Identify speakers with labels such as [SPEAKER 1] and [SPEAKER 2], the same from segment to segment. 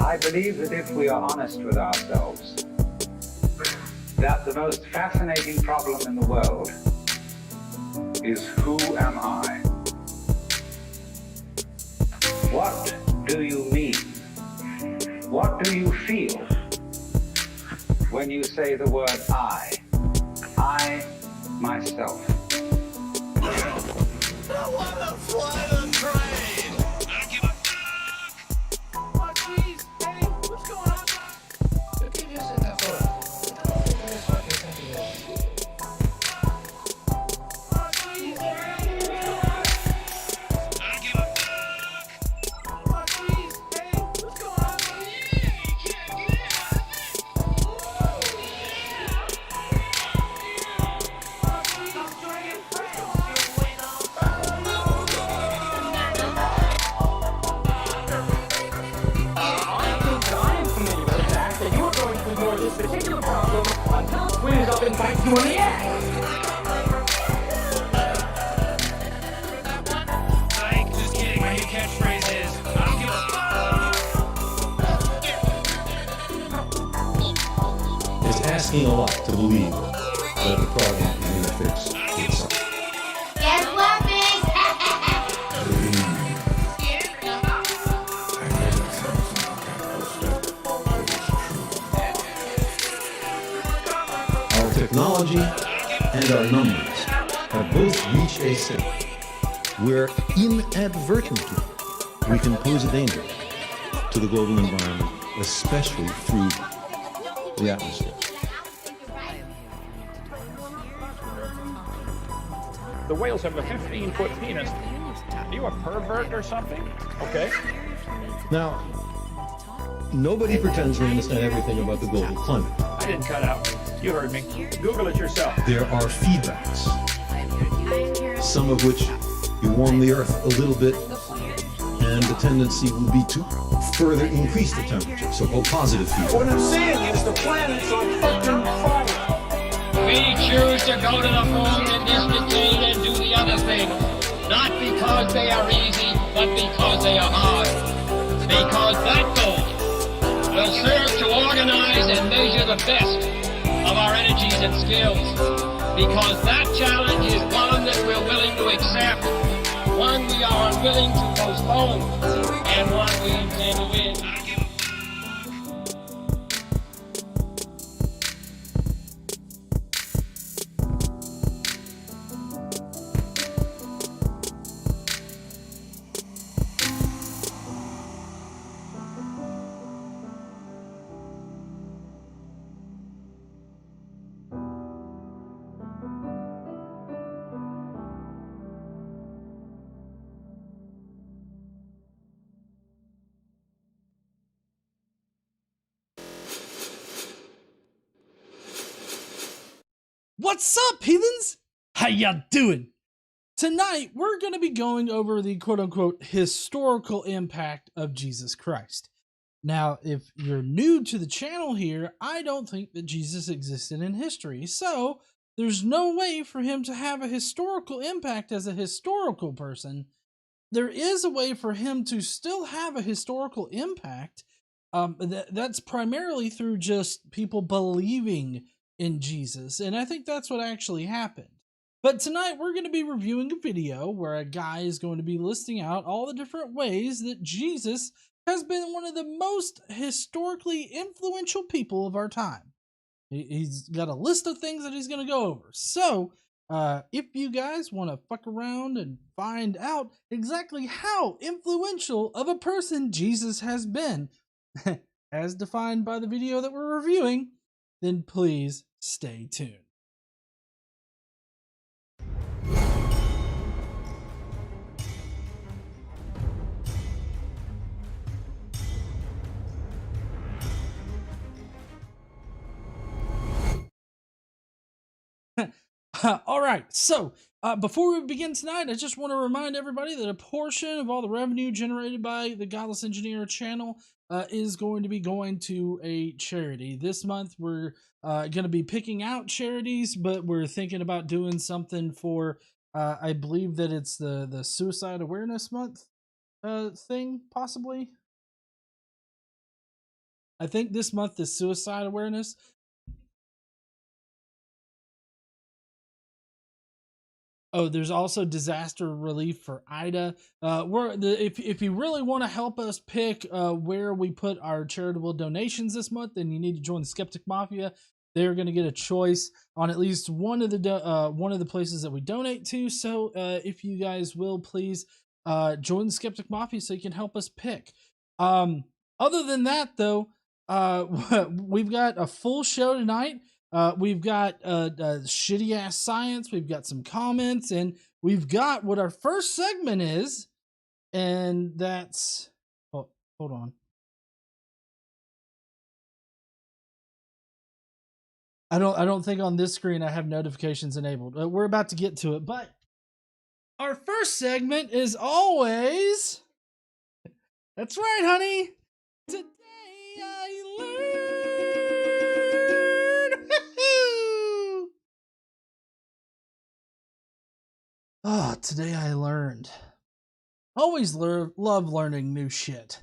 [SPEAKER 1] I believe that if we are honest with ourselves, that the most fascinating problem in the world is who am I? What do you mean? What do you feel when you say the word I? I, myself.
[SPEAKER 2] I wanna fly the train! I give a fuck! Oh, jeez! Hey, what's going on? Look at this in that photo. Look at this fucking thing. Oh, jeez! I give a fuck! Oh, jeez! Hey, what's going on? Yeah, you can't get out of it! Oh, jeez! I'm trying to what's going on? This particular problem until it squeezes up and bites you in the ass. Mike, just kidding. My new catchphrase is, I don't give a fuck.
[SPEAKER 3] It's asking a lot to believe that the problem is going to fix itself.
[SPEAKER 4] Guess what, Big?
[SPEAKER 3] Our technology and our numbers have both reached a state where inadvertently we can pose a danger to the global environment, especially through the atmosphere.
[SPEAKER 5] The whales have a 15-foot penis. Are you a pervert or something? Okay.
[SPEAKER 3] Now, nobody pretends to understand everything about the global climate.
[SPEAKER 5] I didn't cut out. You heard me. Google it yourself.
[SPEAKER 3] There are feedbacks, some of which you warm the earth a little bit, and the tendency will be to further increase the temperature, so-called positive feedback.
[SPEAKER 2] What I'm saying is the planet's on fucking fire.
[SPEAKER 6] We choose to go to the moon in this decade and do the other things, not because they are easy, but because they are hard. Because that goal will serve to organize and measure the best of our energies and skills. Because that challenge is one that we're willing to accept, one we are unwilling to postpone, and one we intend to win.
[SPEAKER 7] What's up, heathens? How ya doing? Tonight, we're going to be going over the quote-unquote historical impact of Jesus Christ. Now, if you're new to the channel here, I don't think that Jesus existed in history, so there's no way for him to have a historical impact as a historical person. There is a way for him to still have a historical impact. That's primarily through just people believing in Jesus, and I think that's what actually happened. But tonight we're going to be reviewing a video where a guy is going to be listing out all the different ways that Jesus has been one of the most historically influential people of our time. He's got a list of things that he's going to go over. So, if you guys want to fuck around and find out exactly how influential of a person Jesus has been, as defined by the video that we're reviewing, then please stay tuned. All right, so before we begin tonight, I just want to remind everybody that a portion of all the revenue generated by the Godless Engineer channel is going to be going to a charity. This month, we're going to be picking out charities, but we're thinking about doing something for, I believe that it's the Suicide Awareness Month thing, possibly. I think this month is suicide awareness. Oh, there's also disaster relief for Ida. If you really want to help us pick where we put our charitable donations this month, then you need to join the Skeptic Mafia. They're going to get a choice on at least one of the places that we donate to. So if you guys will please join the Skeptic Mafia so you can help us pick. Other than that, though, we've got a full show tonight. We've got shitty ass science. We've got some comments, and we've got what our first segment is, and that's. Oh, hold on. I don't think on this screen I have notifications enabled. We're about to get to it, but our first segment is always. That's right, honey. Today I learned. Oh, today I learned. Always love learning new shit.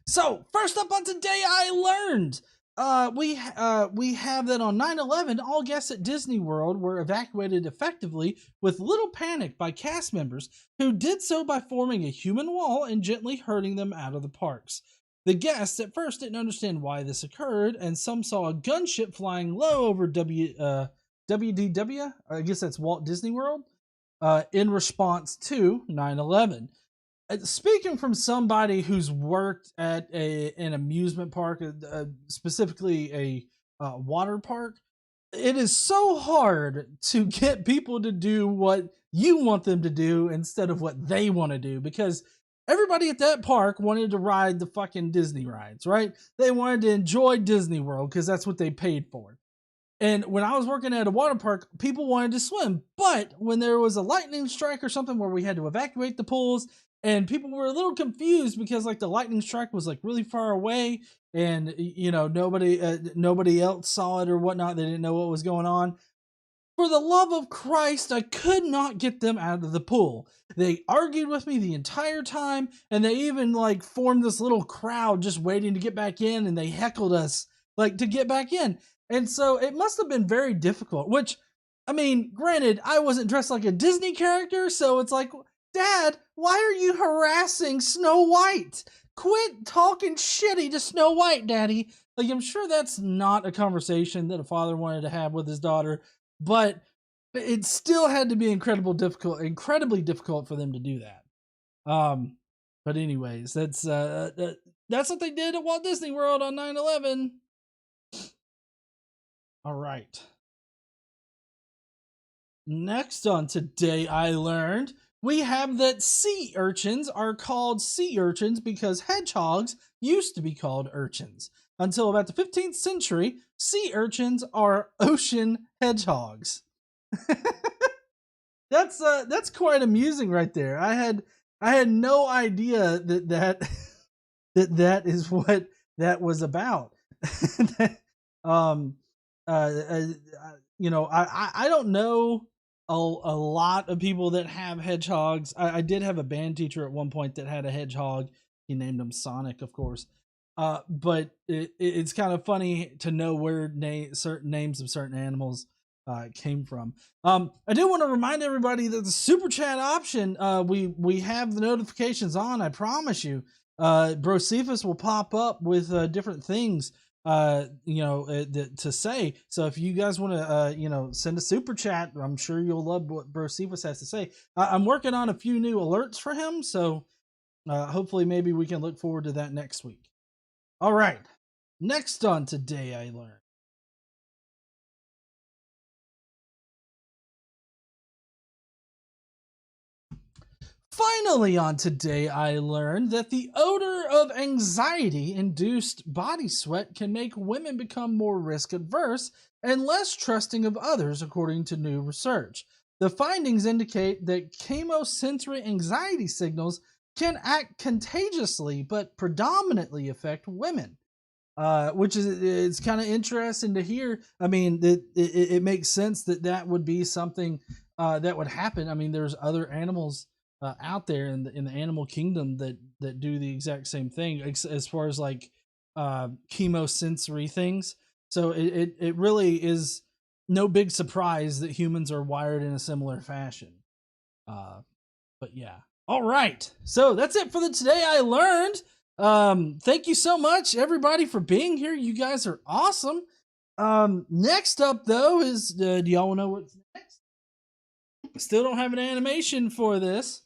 [SPEAKER 7] So, first up on Today I Learned. We have that on 9/11, all guests at Disney World were evacuated effectively with little panic by cast members who did so by forming a human wall and gently herding them out of the parks. The guests at first didn't understand why this occurred, and some saw a gunship flying low over WDW, I guess that's Walt Disney World, in response to 9/11. Speaking from somebody who's worked at an amusement park, specifically a water park, it is so hard to get people to do what you want them to do instead of what they want to do, because everybody at that park wanted to ride the fucking Disney rides, right? They wanted to enjoy Disney World because that's what they paid for. And when I was working at a water park, people wanted to swim. But when there was a lightning strike or something where we had to evacuate the pools, and people were a little confused because like the lightning strike was like really far away, and nobody else saw it or whatnot. They didn't know what was going on. For the love of Christ, I could not get them out of the pool. They argued with me the entire time, and they even like formed this little crowd just waiting to get back in, and they heckled us like to get back in. And so it must have been very difficult, which, I mean, granted, I wasn't dressed like a Disney character, so it's like, Dad, why are you harassing Snow White? Quit talking shitty to Snow White, Daddy. Like, I'm sure that's not a conversation that a father wanted to have with his daughter, but it still had to be incredibly difficult for them to do that. But anyways, that's what they did at Walt Disney World on 9/11. All right. Next on Today I Learned, we have that sea urchins are called sea urchins because hedgehogs used to be called urchins. Until about the 15th century, sea urchins are ocean hedgehogs. That's quite amusing right there. I had no idea that is what that was about. I don't know a lot of people that have hedgehogs. I did have a band teacher at one point that had a hedgehog. He named him Sonic, of course. But it's kind of funny to know where certain names of certain animals came from. I do want to remind everybody that the super chat option, we have the notifications on. I promise you, Brocephus will pop up with different things to say. So if you guys want to send a super chat, I'm sure you'll love what Brocephus has to say. I'm working on a few new alerts for him, so hopefully maybe we can look forward to that next week. All right, next on Today I Learned. Finally on Today I Learned that the odor of anxiety-induced body sweat can make women become more risk-averse and less trusting of others, according to new research. The findings indicate that chemosensory anxiety signals can act contagiously but predominantly affect women, which is kind of interesting to hear. I mean, it makes sense that would be something that would happen. I mean, there's other animals out there in the animal kingdom that do the exact same thing as far as like chemosensory things. So it really is no big surprise that humans are wired in a similar fashion. But yeah. All right. So that's it for the Today I Learned. Thank you so much, everybody, for being here. You guys are awesome. Next up, though, is do y'all know what's next? Still don't have an animation for this.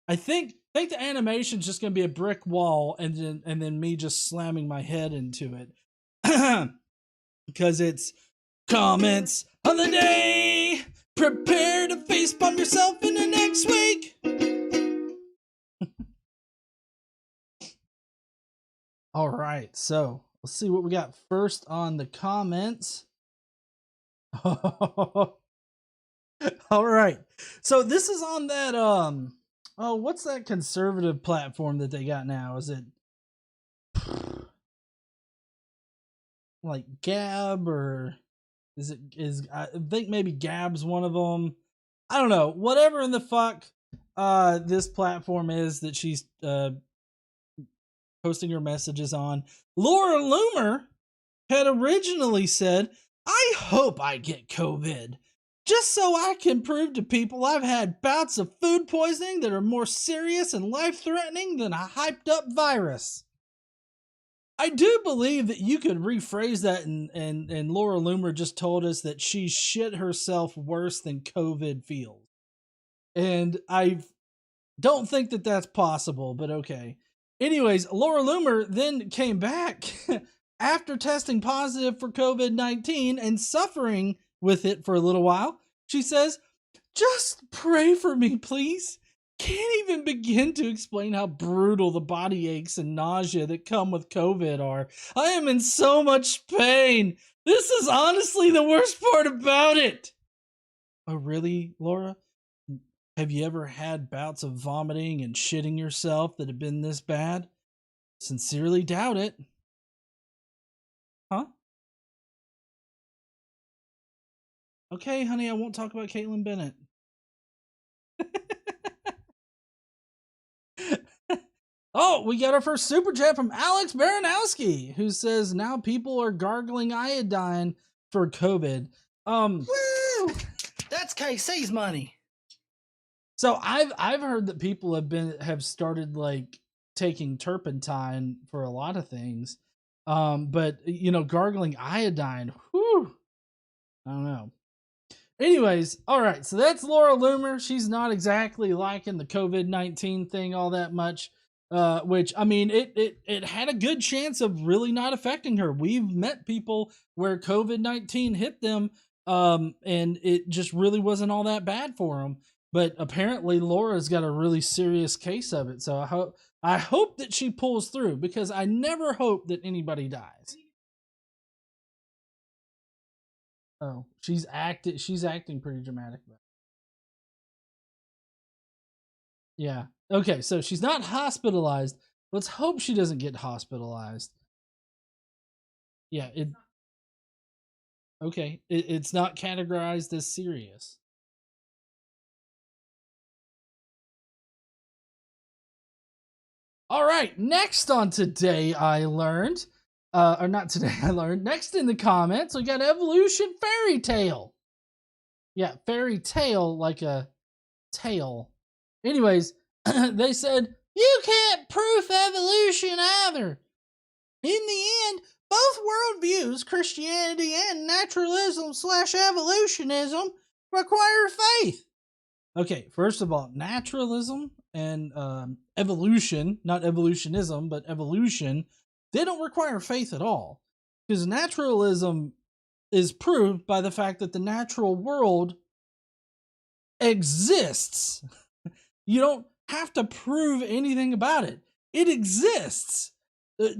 [SPEAKER 7] I think the animation's just gonna be a brick wall, and then me just slamming my head into it, because it's comments of the day. Prepare to facepalm yourself in the next week. All right, so let's see what we got first on the comments. All right, so this is on that oh, what's that conservative platform that they got now? Is it like Gab, or is I think maybe Gab's one of them. I don't know. Whatever in the fuck this platform is that she's posting her messages on. Laura Loomer had originally said, "I hope I get COVID, just so I can prove to people I've had bouts of food poisoning that are more serious and life-threatening than a hyped-up virus." I do believe that you could rephrase that, and Laura Loomer just told us that she shit herself worse than COVID feels. And I don't think that that's possible, but okay. Anyways, Laura Loomer then came back after testing positive for COVID-19 and suffering with it for a little while. She says, "Just pray for me, please. Can't even begin to explain how brutal the body aches and nausea that come with COVID are. I am in so much pain. This is honestly the worst part about it." Oh, really, Laura? Have you ever had bouts of vomiting and shitting yourself that have been this bad? Sincerely doubt it. Huh? Okay, honey, I won't talk about Caitlin Bennett. Oh, we got our first super chat from Alex Baranowski, who says now people are gargling iodine for COVID. Woo! That's KC's money. So I've heard that people have started like taking turpentine for a lot of things. But you know, gargling iodine, whew, I don't know. Anyways, all right, so that's Laura Loomer. She's not exactly liking the COVID-19 thing all that much. Which, I mean, it had a good chance of really not affecting her. We've met people where COVID-19 hit them, and it just really wasn't all that bad for them. But apparently Laura's got a really serious case of it. So I hope that she pulls through, because I never hope that anybody dies. Oh, she's acting pretty dramatic. Yeah. Okay, so she's not hospitalized. Let's hope she doesn't get hospitalized. Yeah, it's not categorized as serious. All right, next on Today I Learned, or not Today I Learned, next in the comments, we got Evolution Fairy Tale. Yeah, fairy tale, like a tail. Anyways, they said, "You can't prove evolution either. In the end, both worldviews, Christianity and naturalism/evolutionism, require faith." Okay, first of all, naturalism and evolution, not evolutionism, but evolution, they don't require faith at all. Because naturalism is proved by the fact that the natural world exists. You don't have to prove anything about it. It exists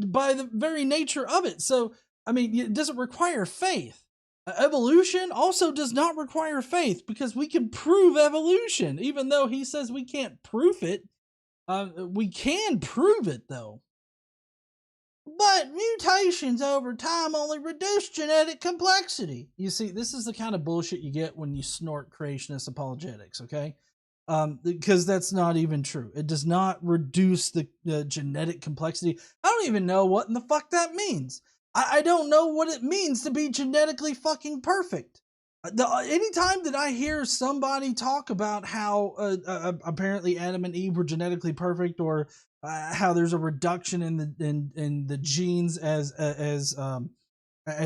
[SPEAKER 7] by the very nature of it. So, I mean, it doesn't require faith. Evolution also does not require faith, because we can prove evolution. Even though he says we can't prove it, we can prove it, though. But mutations over time only reduce genetic complexity. You see, this is the kind of bullshit you get when you snort creationist apologetics, okay? because that's not even true. It does not reduce the genetic complexity. I don't even know what in the fuck that means. I don't know what it means to be genetically fucking perfect. Anytime that I hear somebody talk about how apparently Adam and Eve were genetically perfect, or how there's a reduction in the genes as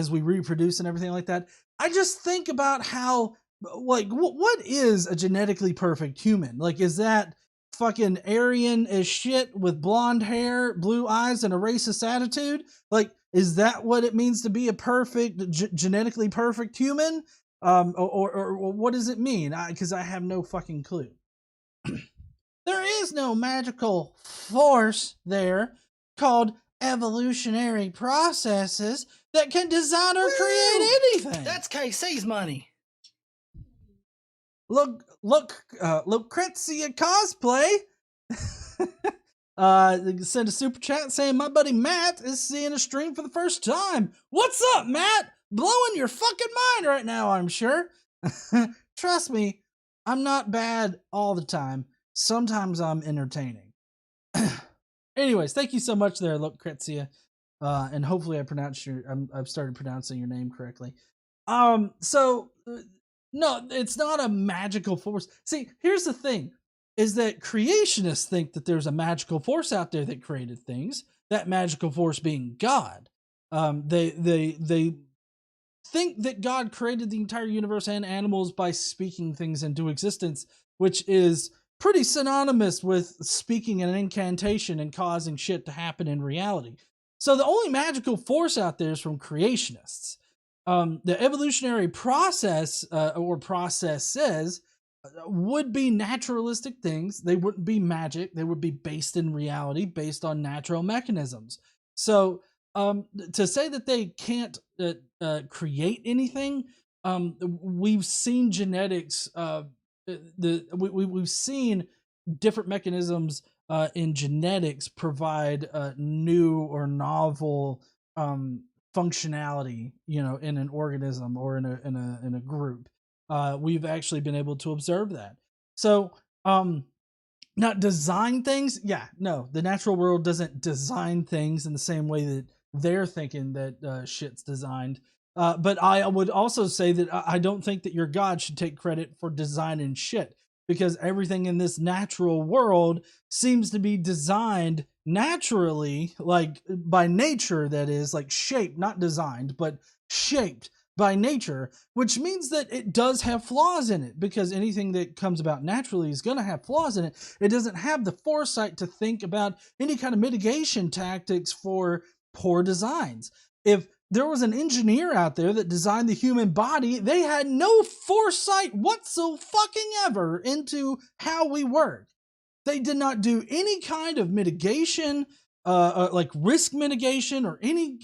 [SPEAKER 7] we reproduce and everything like that, I just think about how, like, what is a genetically perfect human? Like, is that fucking Aryan as shit with blonde hair, blue eyes, and a racist attitude? Like, is that what it means to be a perfect, genetically perfect human? Or what does it mean? Because I have no fucking clue. There is no magical force there called evolutionary processes that can design or create anything.
[SPEAKER 8] That's KC's money.
[SPEAKER 7] Look, Lucrezia cosplay. Send a super chat saying my buddy Matt is seeing a stream for the first time. What's up, Matt? Blowing your fucking mind right now, I'm sure. Trust me, I'm not bad all the time. Sometimes I'm entertaining. Anyways, thank you so much there, Lucrezia. And hopefully I've started pronouncing your name correctly. So no, it's not a magical force. See, here's the thing, is that creationists think that there's a magical force out there that created things, that magical force being God. They think that God created the entire universe and animals by speaking things into existence, which is pretty synonymous with speaking an incantation and causing shit to happen in reality. So the only magical force out there is from creationists. The evolutionary process or processes would be naturalistic things. They wouldn't be magic. They would be based in reality, based on natural mechanisms. So to say that they can't create anything, we've seen genetics. We've seen different mechanisms in genetics provide new or novel functionality, in an organism or in a group. We've actually been able to observe that. So, not design things. Yeah, no, the natural world doesn't design things in the same way that they're thinking that shit's designed. But I would also say that I don't think that your God should take credit for designing shit, because everything in this natural world seems to be designed naturally, like by nature, that is, like shaped, not designed, but shaped by nature, which means that it does have flaws in it, because anything that comes about naturally is going to have flaws in it. It doesn't have the foresight to think about any kind of mitigation tactics for poor designs. If there was an engineer out there that designed the human body, they had no foresight whatsoever into how we work. They did not do any kind of mitigation, like risk mitigation or anything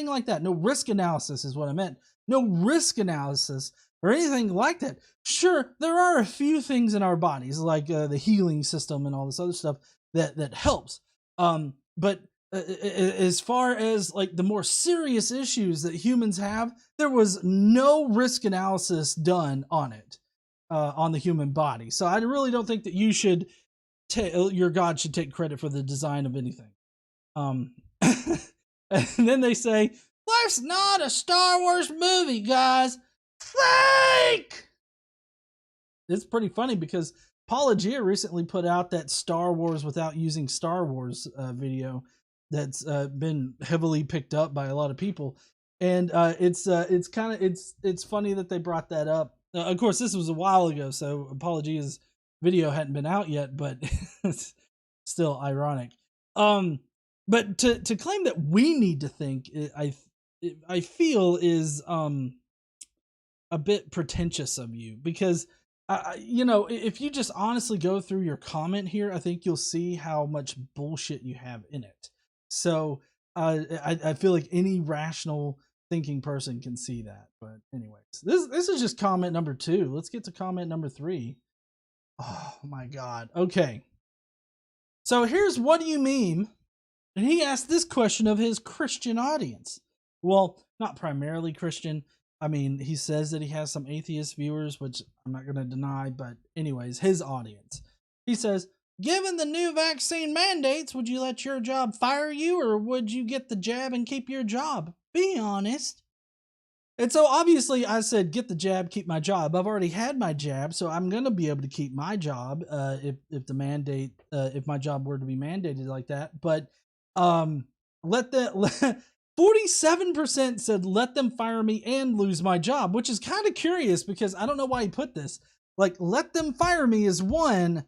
[SPEAKER 7] like that. No risk analysis is what I meant. No risk analysis or anything like that. Sure, there are a few things in our bodies, like the healing system and all this other stuff that helps. But as far as like the more serious issues that humans have, there was no risk analysis done on it, on the human body. So I really don't think that you should, your God should take credit for the design of anything. And then they say, life's not a Star Wars movie, guys. Fake! It's pretty funny because Apologia recently put out that Star Wars without using Star Wars video that's been heavily picked up by a lot of people, and it's funny that they brought that up. Of course, this was a while ago, so Apologia's video hadn't been out yet, but it's still ironic. But to claim that we need to think, I feel is a bit pretentious of you, because if you just honestly go through your comment here, I think you'll see how much bullshit you have in it. So I feel like any rational thinking person can see that. But anyways, this is just comment number 2. Let's get to comment number 3. Oh my God. Okay. So here's What Do You Meme? And he asked this question of his Christian audience. Well, not primarily Christian, I mean, he says that he has some atheist viewers, which I'm not going to deny, but anyways, his audience. He says, given the new vaccine mandates, would you let your job fire you, or would you get the jab and keep your job? Be honest. And so obviously I said, get the jab, keep my job. I've already had my jab, so I'm going to be able to keep my job if the mandate, if my job were to be mandated like that. But 47% said let them fire me and lose my job, which is kind of curious because I don't know why he put this. Like, let them fire me is one.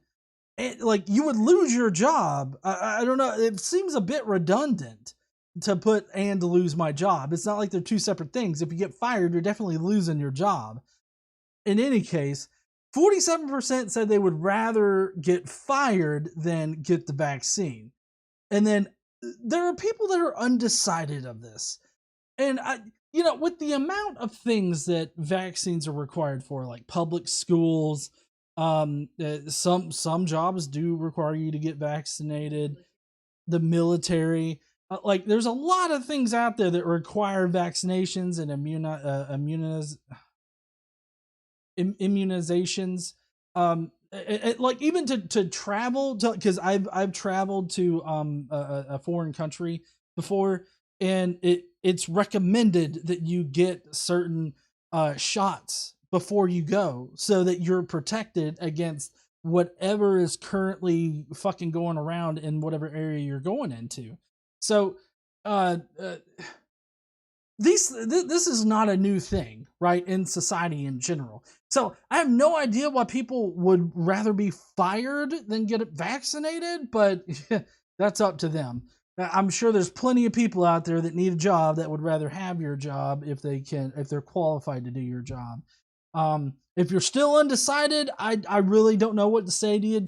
[SPEAKER 7] Like, you would lose your job. I don't know. It seems a bit redundant to put and to lose my job. It's not like they're two separate things. If you get fired, you're definitely losing your job. In any case, 47% said they would rather get fired than get the vaccine. And then there are people that are undecided of this. And with the amount of things that vaccines are required for, like public schools, some jobs do require you to get vaccinated, the military, like there's a lot of things out there that require vaccinations and immunizations. Like even to travel, because I've traveled to a foreign country before, and it's recommended that you get certain shots before you go so that you're protected against whatever is currently fucking going around in whatever area you're going into. So this is not a new thing, right, in society in general. So I have no idea why people would rather be fired than get vaccinated, but that's up to them. I'm sure there's plenty of people out there that need a job that would rather have your job if they're qualified to do your job. If you're still undecided, I really don't know what to say to you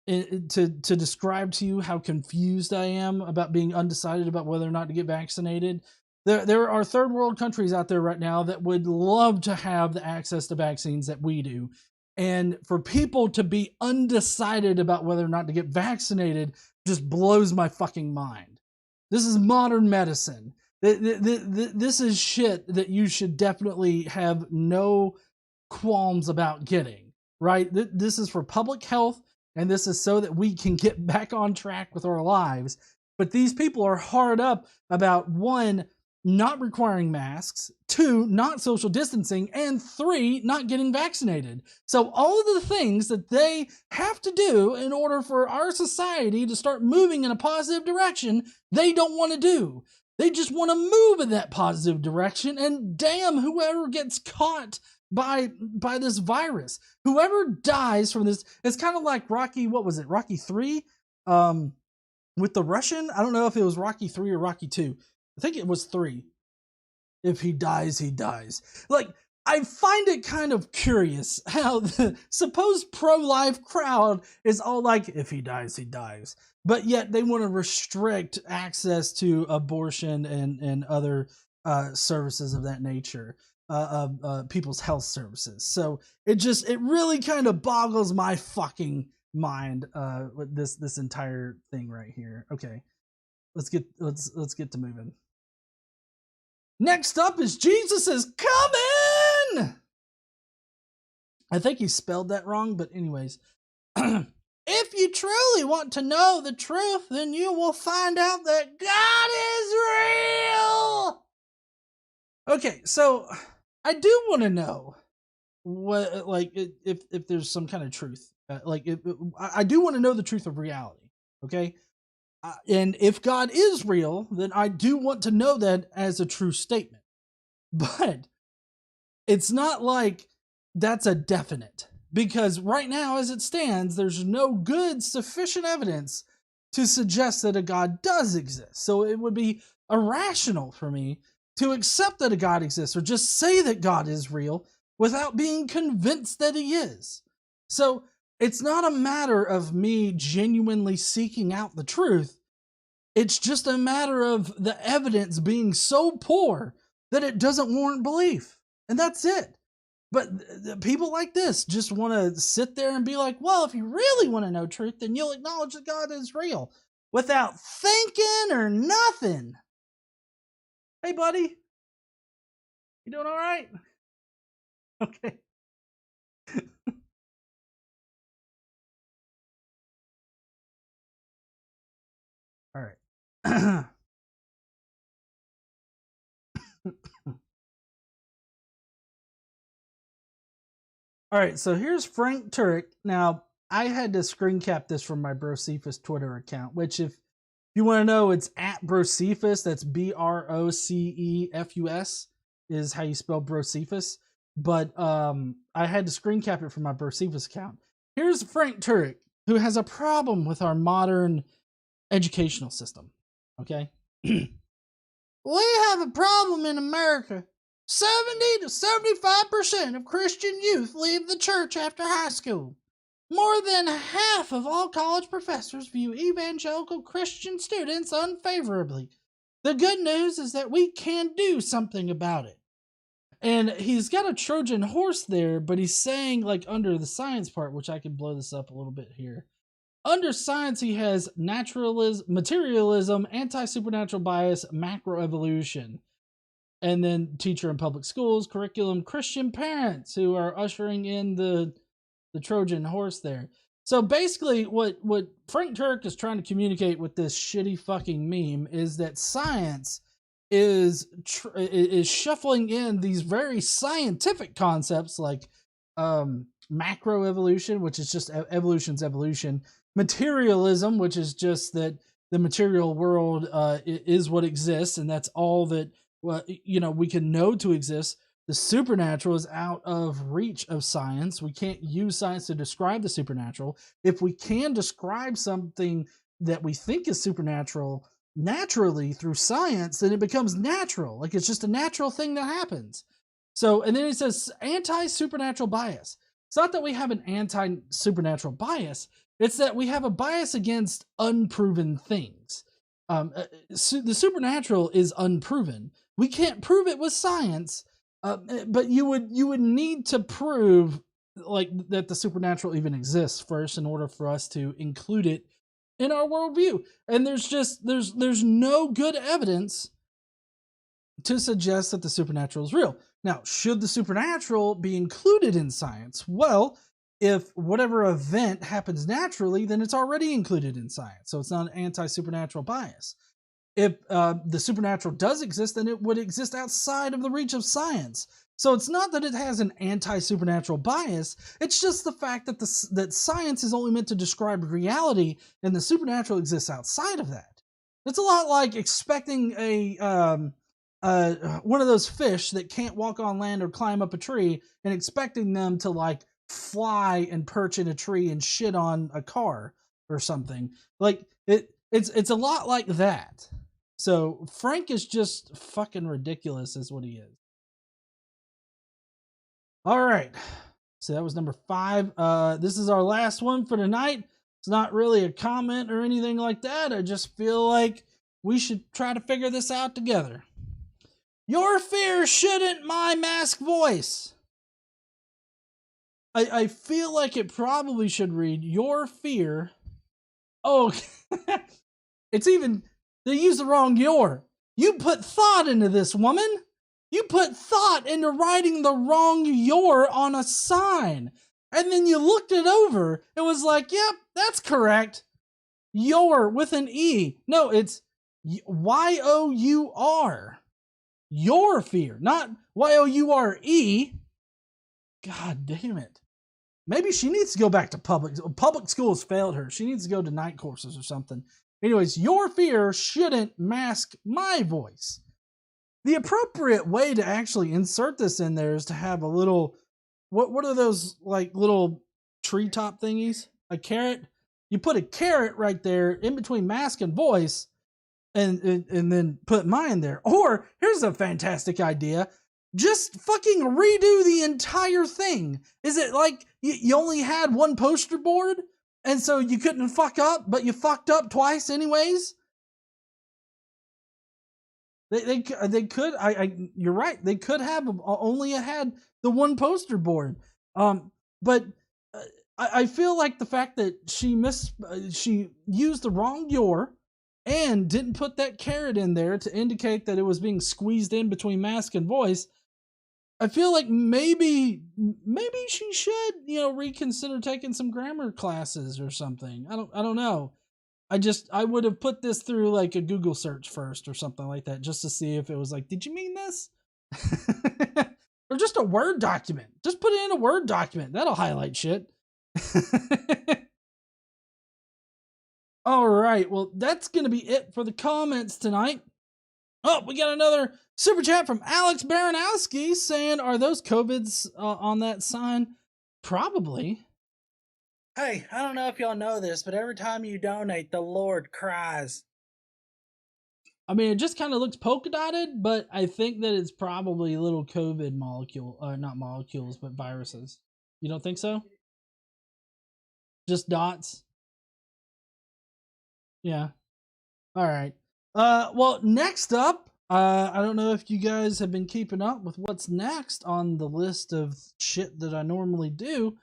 [SPEAKER 7] to describe to you how confused I am about being undecided about whether or not to get vaccinated. There are third world countries out there right now that would love to have the access to vaccines that we do. And for people to be undecided about whether or not to get vaccinated just blows my fucking mind. This is modern medicine. This is shit that you should definitely have no qualms about getting, right? This is for public health, and this is so that we can get back on track with our lives. But these people are hard up about, one, not requiring masks, 2, not social distancing, and 3, not getting vaccinated. So all of the things that they have to do in order for our society to start moving in a positive direction, they don't want to do. They just want to move in that positive direction, and damn whoever gets caught by this virus. Whoever dies from this, it's kind of like Rocky, what was it, Rocky 3? With the Russian? I don't know if it was Rocky 3 or Rocky 2. I think it was 3. If he dies, he dies. Like, I find it kind of curious how the supposed pro-life crowd is all like, if he dies, he dies. But yet they want to restrict access to abortion and other services of that nature, people's health services. So it really kind of boggles my fucking mind with this entire thing right here. Okay, let's get to moving. Next up is Jesus is coming! I think he spelled that wrong, but anyways. If you truly want to know the truth, then you will find out that God is real! Okay, so I do want to know what, like, if there's some kind of truth. I do want to know the truth of reality, okay? And if God is real, then I do want to know that as a true statement. But it's not like that's a definite. Because right now, as it stands, there's no good sufficient evidence to suggest that a God does exist. So it would be irrational for me to accept that a God exists or just say that God is real without being convinced that he is. So it's not a matter of me genuinely seeking out the truth. It's just a matter of the evidence being so poor that it doesn't warrant belief. And that's it. But people like this just want to sit there and be like, well, if you really want to know truth, then you'll acknowledge that God is real without thinking or nothing. Hey, buddy. You doing all right? Okay. All right. All right, so here's Frank Turek. Now, I had to screen cap this from my Brocephus Twitter account, which if you want to know, it's at Brocephus. That's Brocefus is how you spell Brocephus. But I had to screen cap it from my Brocephus account. Here's Frank Turek, who has a problem with our modern educational system. Okay? We have a problem in America. 70 to 75% of Christian youth leave the church after high school. More than half of all college professors view evangelical Christian students unfavorably. The good news is that we can do something about it. And he's got a Trojan horse there, but he's saying, like, under the science part, which I can blow this up a little bit here. Under science, he has materialism, anti-supernatural bias, macroevolution. And then teacher in public schools, curriculum, Christian parents who are ushering in the Trojan horse there. So basically what Frank Turek is trying to communicate with this shitty fucking meme is that science is shuffling in these very scientific concepts like macroevolution, which is just evolution's evolution, materialism, which is just that the material world is what exists, and that's all that we can know to exist. The supernatural is out of reach of science. We can't use science to describe the supernatural. If we can describe something that we think is supernatural naturally through science, then it becomes natural. Like, it's just a natural thing that happens. So, and then he says anti-supernatural bias. It's not that we have an anti-supernatural bias. It's that we have a bias against unproven things. The supernatural is unproven. We can't prove it with science, but you would need to prove like that the supernatural even exists first in order for us to include it in our worldview. And there's no good evidence to suggest that the supernatural is real. Now, should the supernatural be included in science? Well, if whatever event happens naturally, then it's already included in science. So it's not an anti-supernatural bias. If the supernatural does exist, then it would exist outside of the reach of science. So it's not that it has an anti-supernatural bias. It's just the fact that that science is only meant to describe reality, and the supernatural exists outside of that. It's a lot like expecting one of those fish that can't walk on land or climb up a tree, and expecting them to like fly and perch in a tree and shit on a car or something. Like it's a lot like that. So Frank is just fucking ridiculous is what he is. All right. So that was number 5. This is our last one for tonight. It's not really a comment or anything like that. I just feel like we should try to figure this out together. Your fear shouldn't my mask voice. I feel like it probably should read your fear. Oh, it's even, they use the wrong your. You put thought into this, woman. You put thought into writing the wrong your on a sign. And then you looked it over. It was like, yep, that's correct. Your with an E. No, it's Y-O-U-R. Your fear, not Y-O-U-R-E. God damn it. Maybe she needs to go back to public schools failed her. She needs to go to night courses or something. Anyways, your fear shouldn't mask my voice. The appropriate way to actually insert this in there is to have a little, what are those like little treetop thingies? A carrot? You put a carrot right there in between mask and voice, and then put mine there. Or here's a fantastic idea. Just fucking redo the entire thing. Is it like you only had one poster board and so you couldn't fuck up, but you fucked up twice anyways? They could, you're right. They could have only had the one poster board. But I feel like the fact that she used the wrong your and didn't put that carrot in there to indicate that it was being squeezed in between mask and voice. I feel like maybe she should, reconsider taking some grammar classes or something. I don't know. I would have put this through like a Google search first or something like that just to see if it was like, did you mean this? Or just a Word document. Just put it in a Word document. That'll highlight shit. All right. Well, that's going to be it for the comments tonight. Oh, we got another super chat from Alex Baranowski saying, are those COVIDs on that sign? Probably. Hey, I don't know if y'all know this, but every time you donate, the Lord cries. I mean, it just kind of looks polka dotted, but I think that it's probably little COVID not molecules, but viruses. You don't think so? Just dots? Yeah. All right. Well, next up, I don't know if you guys have been keeping up with what's next on the list of shit that I normally do,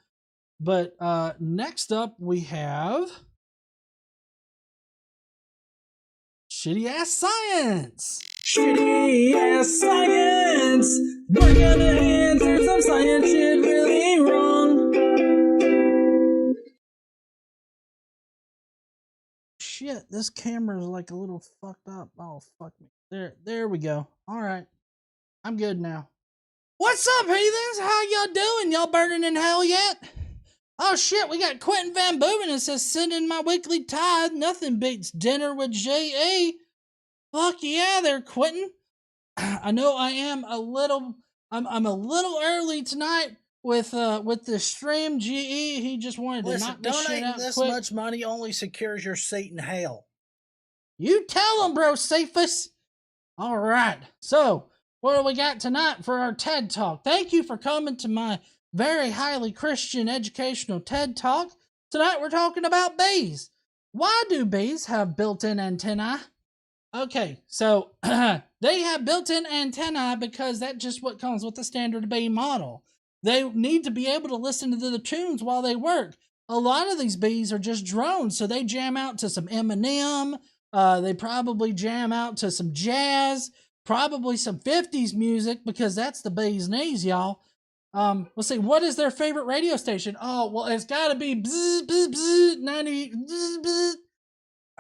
[SPEAKER 7] but next up we have shitty ass science. Shitty ass science. We're gonna answer some science shit really wrong. Shit, this camera's like a little fucked up. Oh, fuck me. There we go. All right. I'm good now. What's up, heathens? How y'all doing? Y'all burning in hell yet? Oh shit, we got Quentin Van Boven that says, send in my weekly tithe. Nothing beats dinner with J.A. Fuck yeah there, Quentin. I know I am a little, I'm a little early tonight with the stream. GE, he just wanted to knock this shit out
[SPEAKER 8] this
[SPEAKER 7] quick.
[SPEAKER 8] much money only secures your seat in hell.
[SPEAKER 7] You tell him, bro, Cephas. All right, so what do we got tonight for our TED Talk? Thank you for coming to my very highly Christian educational TED Talk. Tonight we're talking about bees. Why do bees have built-in antennae? Okay, so they have built-in antennae because that's just what comes with the standard bee model. They need to be able to listen to the tunes while they work. A lot of these bees are just drones, so they jam out to some Eminem. They probably jam out to some jazz, probably some 50s music because that's the bee's knees, y'all. Let's see, what is their favorite radio station? Oh, well, it's got to be bzz, bzz, bzz, 90 bzz, bzz,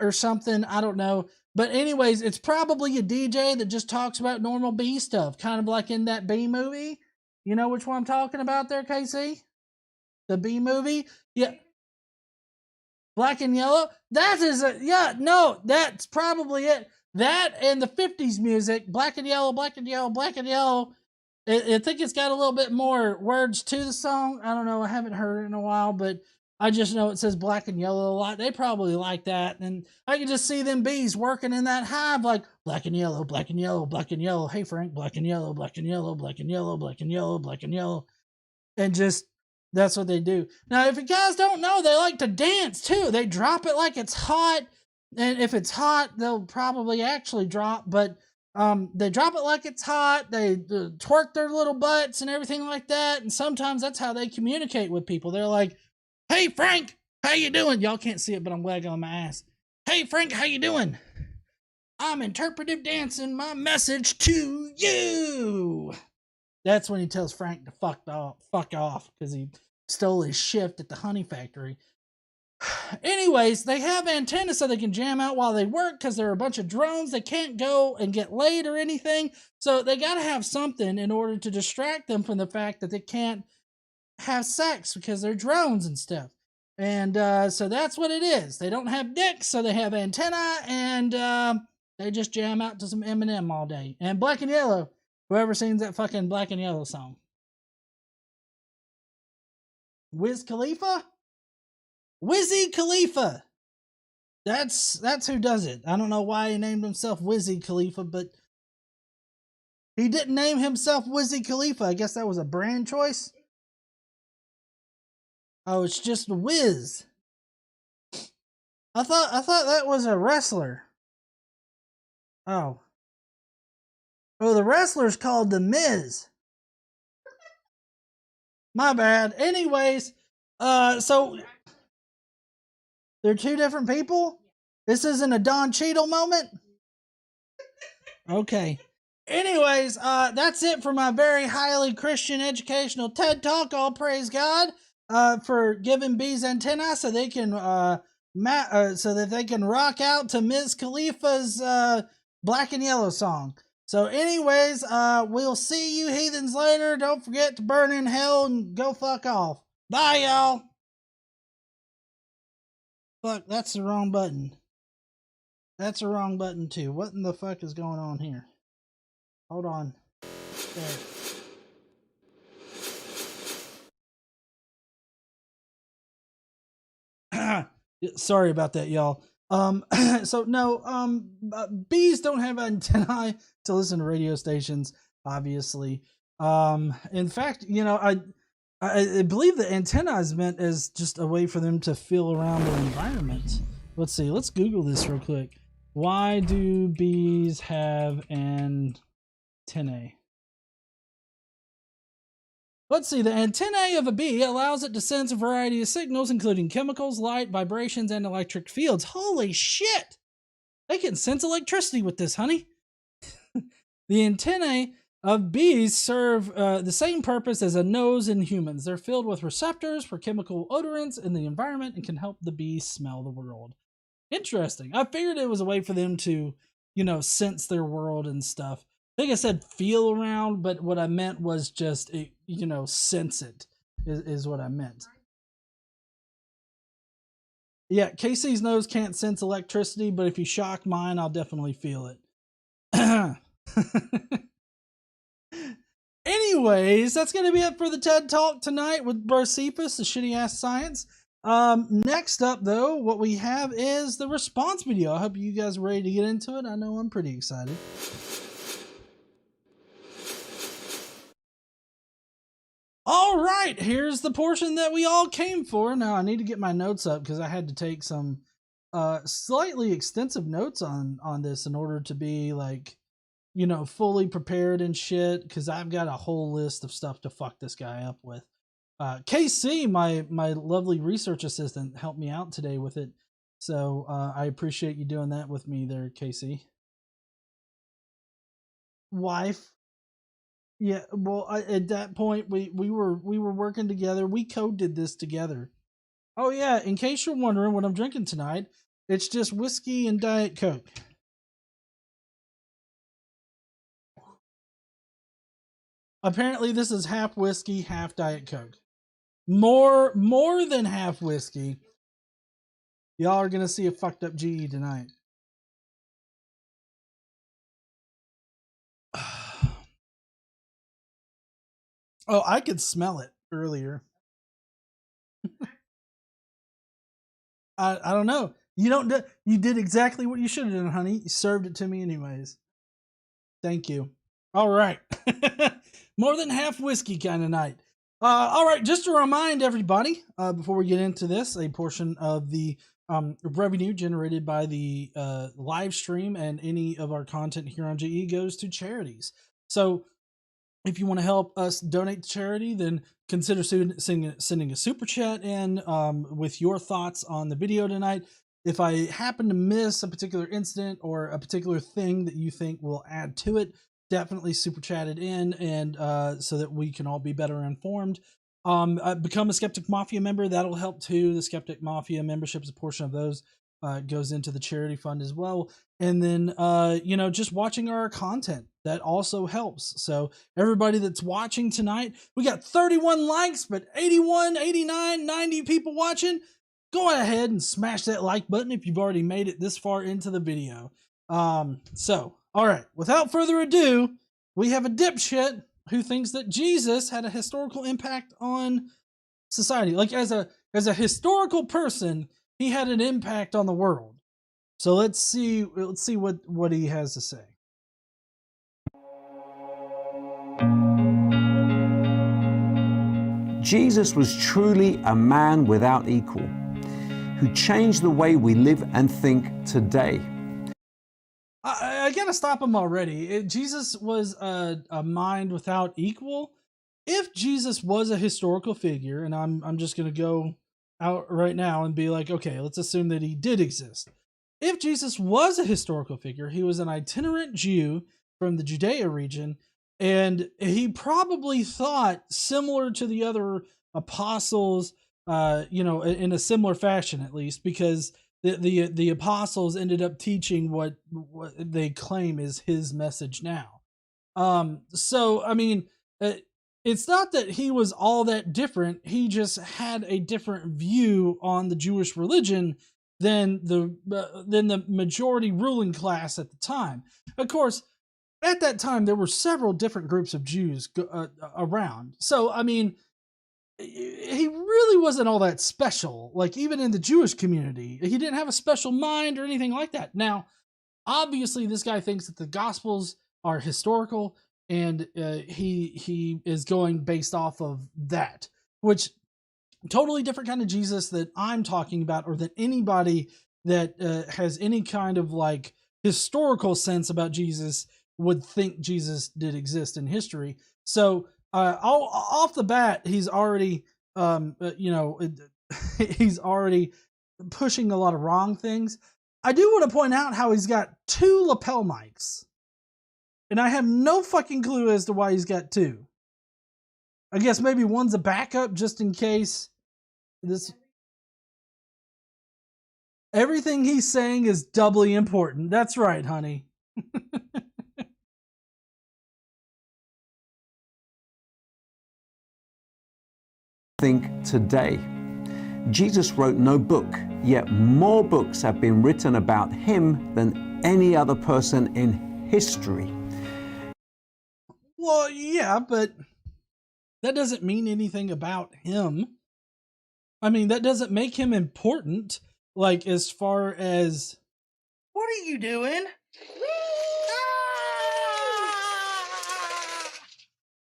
[SPEAKER 7] or something. I don't know. But anyways, it's probably a DJ that just talks about normal bee stuff, kind of like in that Bee movie. You know which one I'm talking about there, KC? The Bee movie? Yeah. Black and Yellow? That is that's probably it. That and the 50s music, Black and Yellow, Black and Yellow, Black and Yellow. I think it's got a little bit more words to the song. I don't know. I haven't heard it in a while, but I just know it says Black and Yellow a lot. They probably like that. And I can just see them bees working in that hive like Black and Yellow, Black and Yellow, Black and Yellow. Hey, Frank, Black and Yellow, Black and Yellow, Black and Yellow, Black and Yellow, Black and Yellow. And just, that's what they do. Now, if you guys don't know, they like to dance too. They drop it like it's hot. And if it's hot, they'll probably actually drop. But they drop it like it's hot. They twerk their little butts and everything like that. And sometimes that's how they communicate with people. They're like, hey, Frank, how you doing? Y'all can't see it, but I'm wagging on my ass. Hey, Frank, how you doing? I'm interpretive dancing my message to you. That's when he tells Frank to fuck off because he stole his shift at the honey factory. Anyways, they have antennas so they can jam out while they work because they're a bunch of drones. They can't go and get laid or anything. So they got to have something in order to distract them from the fact that they can't have sex because they're drones and stuff. And so that's what it is. They don't have dicks, so they have antennae, and they just jam out to some Eminem all day. And Black and Yellow. Whoever sings that fucking Black and Yellow song. Wiz Khalifa? Wizzy Khalifa. That's who does it. I don't know why he named himself Wizzy Khalifa, but he didn't name himself Wizzy Khalifa. I guess that was a brand choice. Oh, it's just a Wiz. I thought that was a wrestler. Oh, the wrestler's called The Miz. My bad. Anyways, so they're two different people? This isn't a Don Cheadle moment? Okay. Anyways, that's it for my very highly Christian educational TED Talk. All praise God for giving bees antennae so they can so that they can rock out to Miz Khalifa's Black and Yellow song. So anyways, we'll see you heathens later. Don't forget to burn in hell and go fuck off. Bye, y'all. Fuck, that's the wrong button. That's the wrong button too. What in the fuck is going on here? Hold on. There. Sorry about that, y'all. So no, bees don't have antennae to listen to radio stations, obviously. In fact, you know, I believe the antenna is meant as just a way for them to feel around their environment. Let's see. Let's Google this real quick. Why do bees have antennae? Let's see. The antennae of a bee allows it to sense a variety of signals, including chemicals, light, vibrations, and electric fields. Holy shit! They can sense electricity with this, honey. The antennae of bees serve the same purpose as a nose in humans. They're filled with receptors for chemical odorants in the environment and can help the bee smell the world. Interesting. I figured it was a way for them to, you know, sense their world and stuff. I think I said feel around, but what I meant was just, you know, sense it is what I meant. Yeah, Casey's nose can't sense electricity, but if you shock mine, I'll definitely feel it. Anyways, that's going to be it for the TED Talk tonight with Josephus, the shitty ass science. Next up, though, what we have is the response video. I hope you guys are ready to get into it. I know I'm pretty excited. All right, here's the portion that we all came for. Now, I need to get my notes up because I had to take some slightly extensive notes on this in order to be, like, you know, fully prepared and shit, because I've got a whole list of stuff to fuck this guy up with. KC, my lovely research assistant, helped me out today with it. So I appreciate you doing that with me there, KC. Wife. Yeah, well, at that point, we were working together. We co-did this together. Oh, yeah, in case you're wondering what I'm drinking tonight, it's just whiskey and Diet Coke. Apparently, this is half whiskey, half Diet Coke. More than half whiskey. Y'all are going to see a fucked up GE tonight. Oh, I could smell it earlier. I don't know. You did exactly what you should have done, honey. You served it to me anyways. Thank you. All right. More than half whiskey kind of night. All right, just to remind everybody, before we get into this, a portion of the revenue generated by the live stream and any of our content here on GE goes to charities. So if you want to help us donate to charity, then consider sending a super chat in with your thoughts on the video tonight. If I happen to miss a particular incident or a particular thing that you think will add to it, definitely super chat it in, and so that we can all be better informed. Become a Skeptic Mafia member. That'll help too. The Skeptic Mafia memberships, a portion of those goes into the charity fund as well. And then, you know, just watching our content, that also helps. So everybody that's watching tonight, we got 31 likes, but 81, 89, 90 people watching. Go ahead and smash that like button if you've already made it this far into the video. So, all right, without further ado, we have a dipshit who thinks that Jesus had a historical impact on society. Like, as a historical person, he had an impact on the world. So let's see what he has to say.
[SPEAKER 9] Jesus was truly a man without equal, who changed the way we live and think today.
[SPEAKER 7] I gotta stop him already. Jesus was a mind without equal. If Jesus was a historical figure, and I'm just gonna go out right now and be like, okay, let's assume that he did exist. If Jesus was a historical figure, he was an itinerant Jew from the Judea region, and he probably thought similar to the other apostles, in a similar fashion, at least, because the apostles ended up teaching what they claim is his message now. So I mean, it's not that he was all that different. He just had a different view on the Jewish religion than the majority ruling class at the time. Of course, at that time there were several different groups of Jews around. So I mean, he really wasn't all that special. Like, even in the Jewish community, he didn't have a special mind or anything like that. Now, obviously, this guy thinks that the Gospels are historical, and he is going based off of that, which totally different kind of Jesus that I'm talking about, or that anybody that has any kind of like historical sense about Jesus would think Jesus did exist in history. So off the bat, he's already he's already pushing a lot of wrong things. I do want to point out how he's got 2 lapel mics, and I have no fucking clue as to why he's got 2. I guess maybe one's a backup just in case this. Everything he's saying is doubly important. That's right, honey.
[SPEAKER 9] Think today. Jesus wrote no book, yet more books have been written about him than any other person in history.
[SPEAKER 7] Well, yeah, but that doesn't mean anything about him. I mean, that doesn't make him important, like, as far as...
[SPEAKER 8] What are you doing?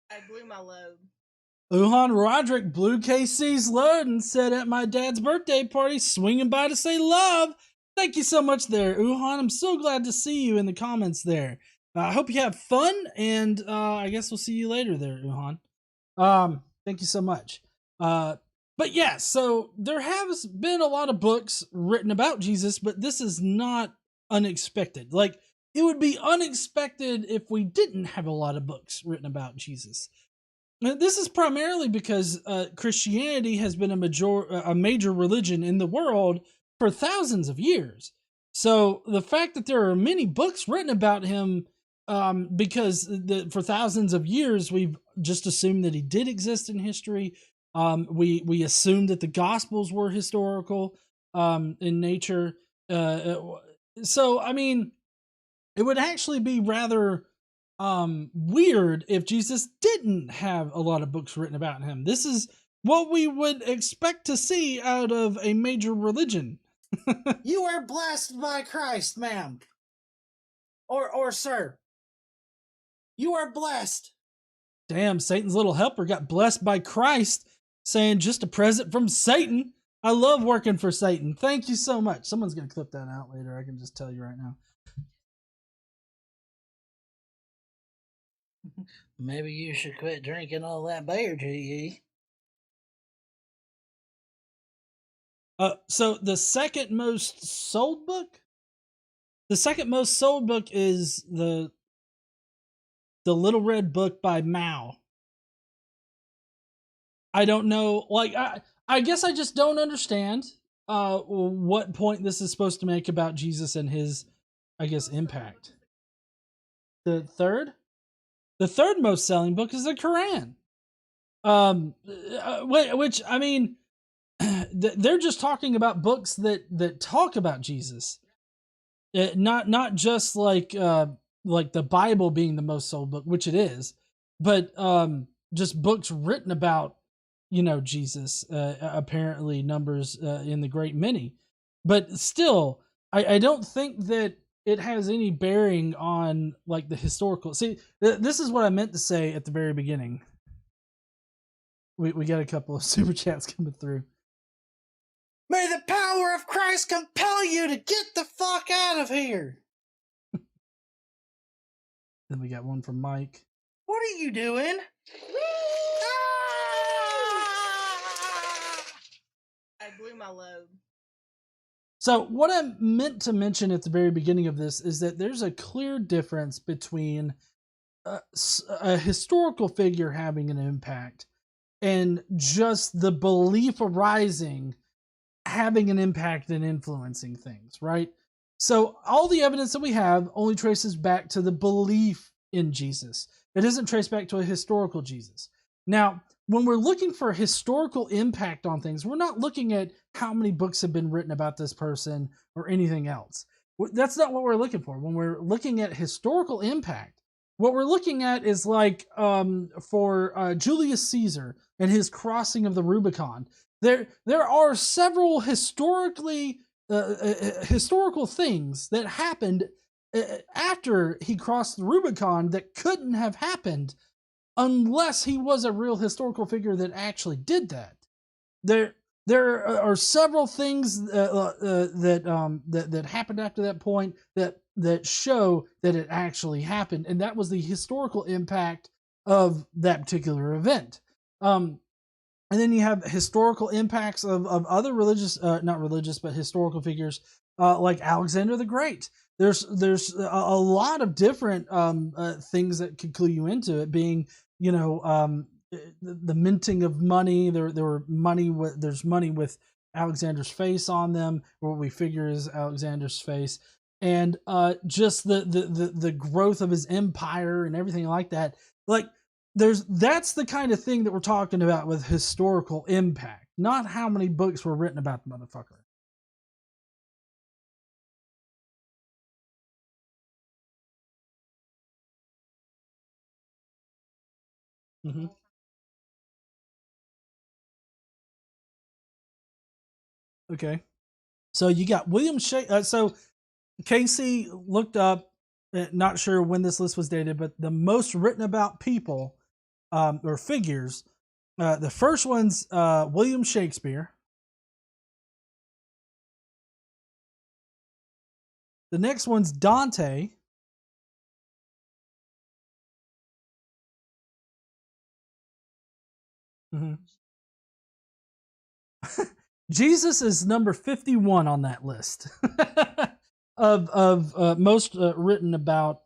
[SPEAKER 4] I blew my load.
[SPEAKER 7] Uhan Roderick blew KC's load and said, at my dad's birthday party, swinging by to say love. Thank you so much there, Uhan. I'm so glad to see you in the comments there. I hope you have fun, and I guess we'll see you later there, Uhan. Thank you so much. But yeah, so there has been a lot of books written about Jesus, but this is not unexpected. Like, it would be unexpected if we didn't have a lot of books written about Jesus. Now, this is primarily because Christianity has been a major religion in the world for thousands of years. So the fact that there are many books written about him, because for thousands of years we've just assumed that he did exist in history. We assumed that the Gospels were historical in nature. So I mean, it would actually be rather weird if Jesus didn't have a lot of books written about him. This is what we would expect to see out of a major religion.
[SPEAKER 8] You are blessed by Christ, ma'am. Or sir. You are blessed.
[SPEAKER 7] Damn, Satan's little helper got blessed by Christ, saying just a present from Satan. I love working for Satan. Thank you so much. Someone's going to clip that out later. I can just tell you right now.
[SPEAKER 8] Maybe you should quit drinking all that beer, GE.
[SPEAKER 7] So the second most sold book? The second most sold book is the Little Red Book by Mao. I don't know, like, I guess I just don't understand what point this is supposed to make about Jesus and his, I guess, impact. The third most selling book is the Quran. Which, I mean, they're just talking about books that talk about Jesus. Not just like the Bible being the most sold book, which it is, but just books written about, Jesus, apparently numbers in the great many. But still, I don't think that it has any bearing on like the historical. See, this is what I meant to say at the very beginning. We got a couple of super chats coming through.
[SPEAKER 8] May the power of Christ compel you to get the fuck out of here.
[SPEAKER 7] Then we got one from Mike.
[SPEAKER 8] What are you doing?
[SPEAKER 4] I blew my load.
[SPEAKER 7] So what I meant to mention at the very beginning of this is that there's a clear difference between a historical figure having an impact and just the belief arising having an impact and influencing things, right? So all the evidence that we have only traces back to the belief in Jesus. It doesn't trace back to a historical Jesus. Now, when we're looking for historical impact on things, we're not looking at how many books have been written about this person or anything else. That's not what we're looking for. When we're looking at historical impact, what we're looking at is like for Julius Caesar and his crossing of the Rubicon. There are several historical things that happened after he crossed the Rubicon that couldn't have happened unless he was a real historical figure that actually did that. There are several things that happened after that point that show that it actually happened, and that was the historical impact of that particular event. And then you have historical impacts of other religious, not religious, but historical figures like Alexander the Great. There's a lot of different things that could clue you into it, being, you know, the minting of money. There's money with Alexander's face on them, or what we figure is Alexander's face, and just the growth of his empire and everything like that. Like, that's the kind of thing that we're talking about with historical impact, not how many books were written about the motherfucker. Mm-hmm. Okay. So you got William Shakespeare. So Casey looked up, not sure when this list was dated, but the most written about people or figures. The first one's William Shakespeare. The next one's Dante. Mm-hmm. Jesus is number 51 on that list of most written about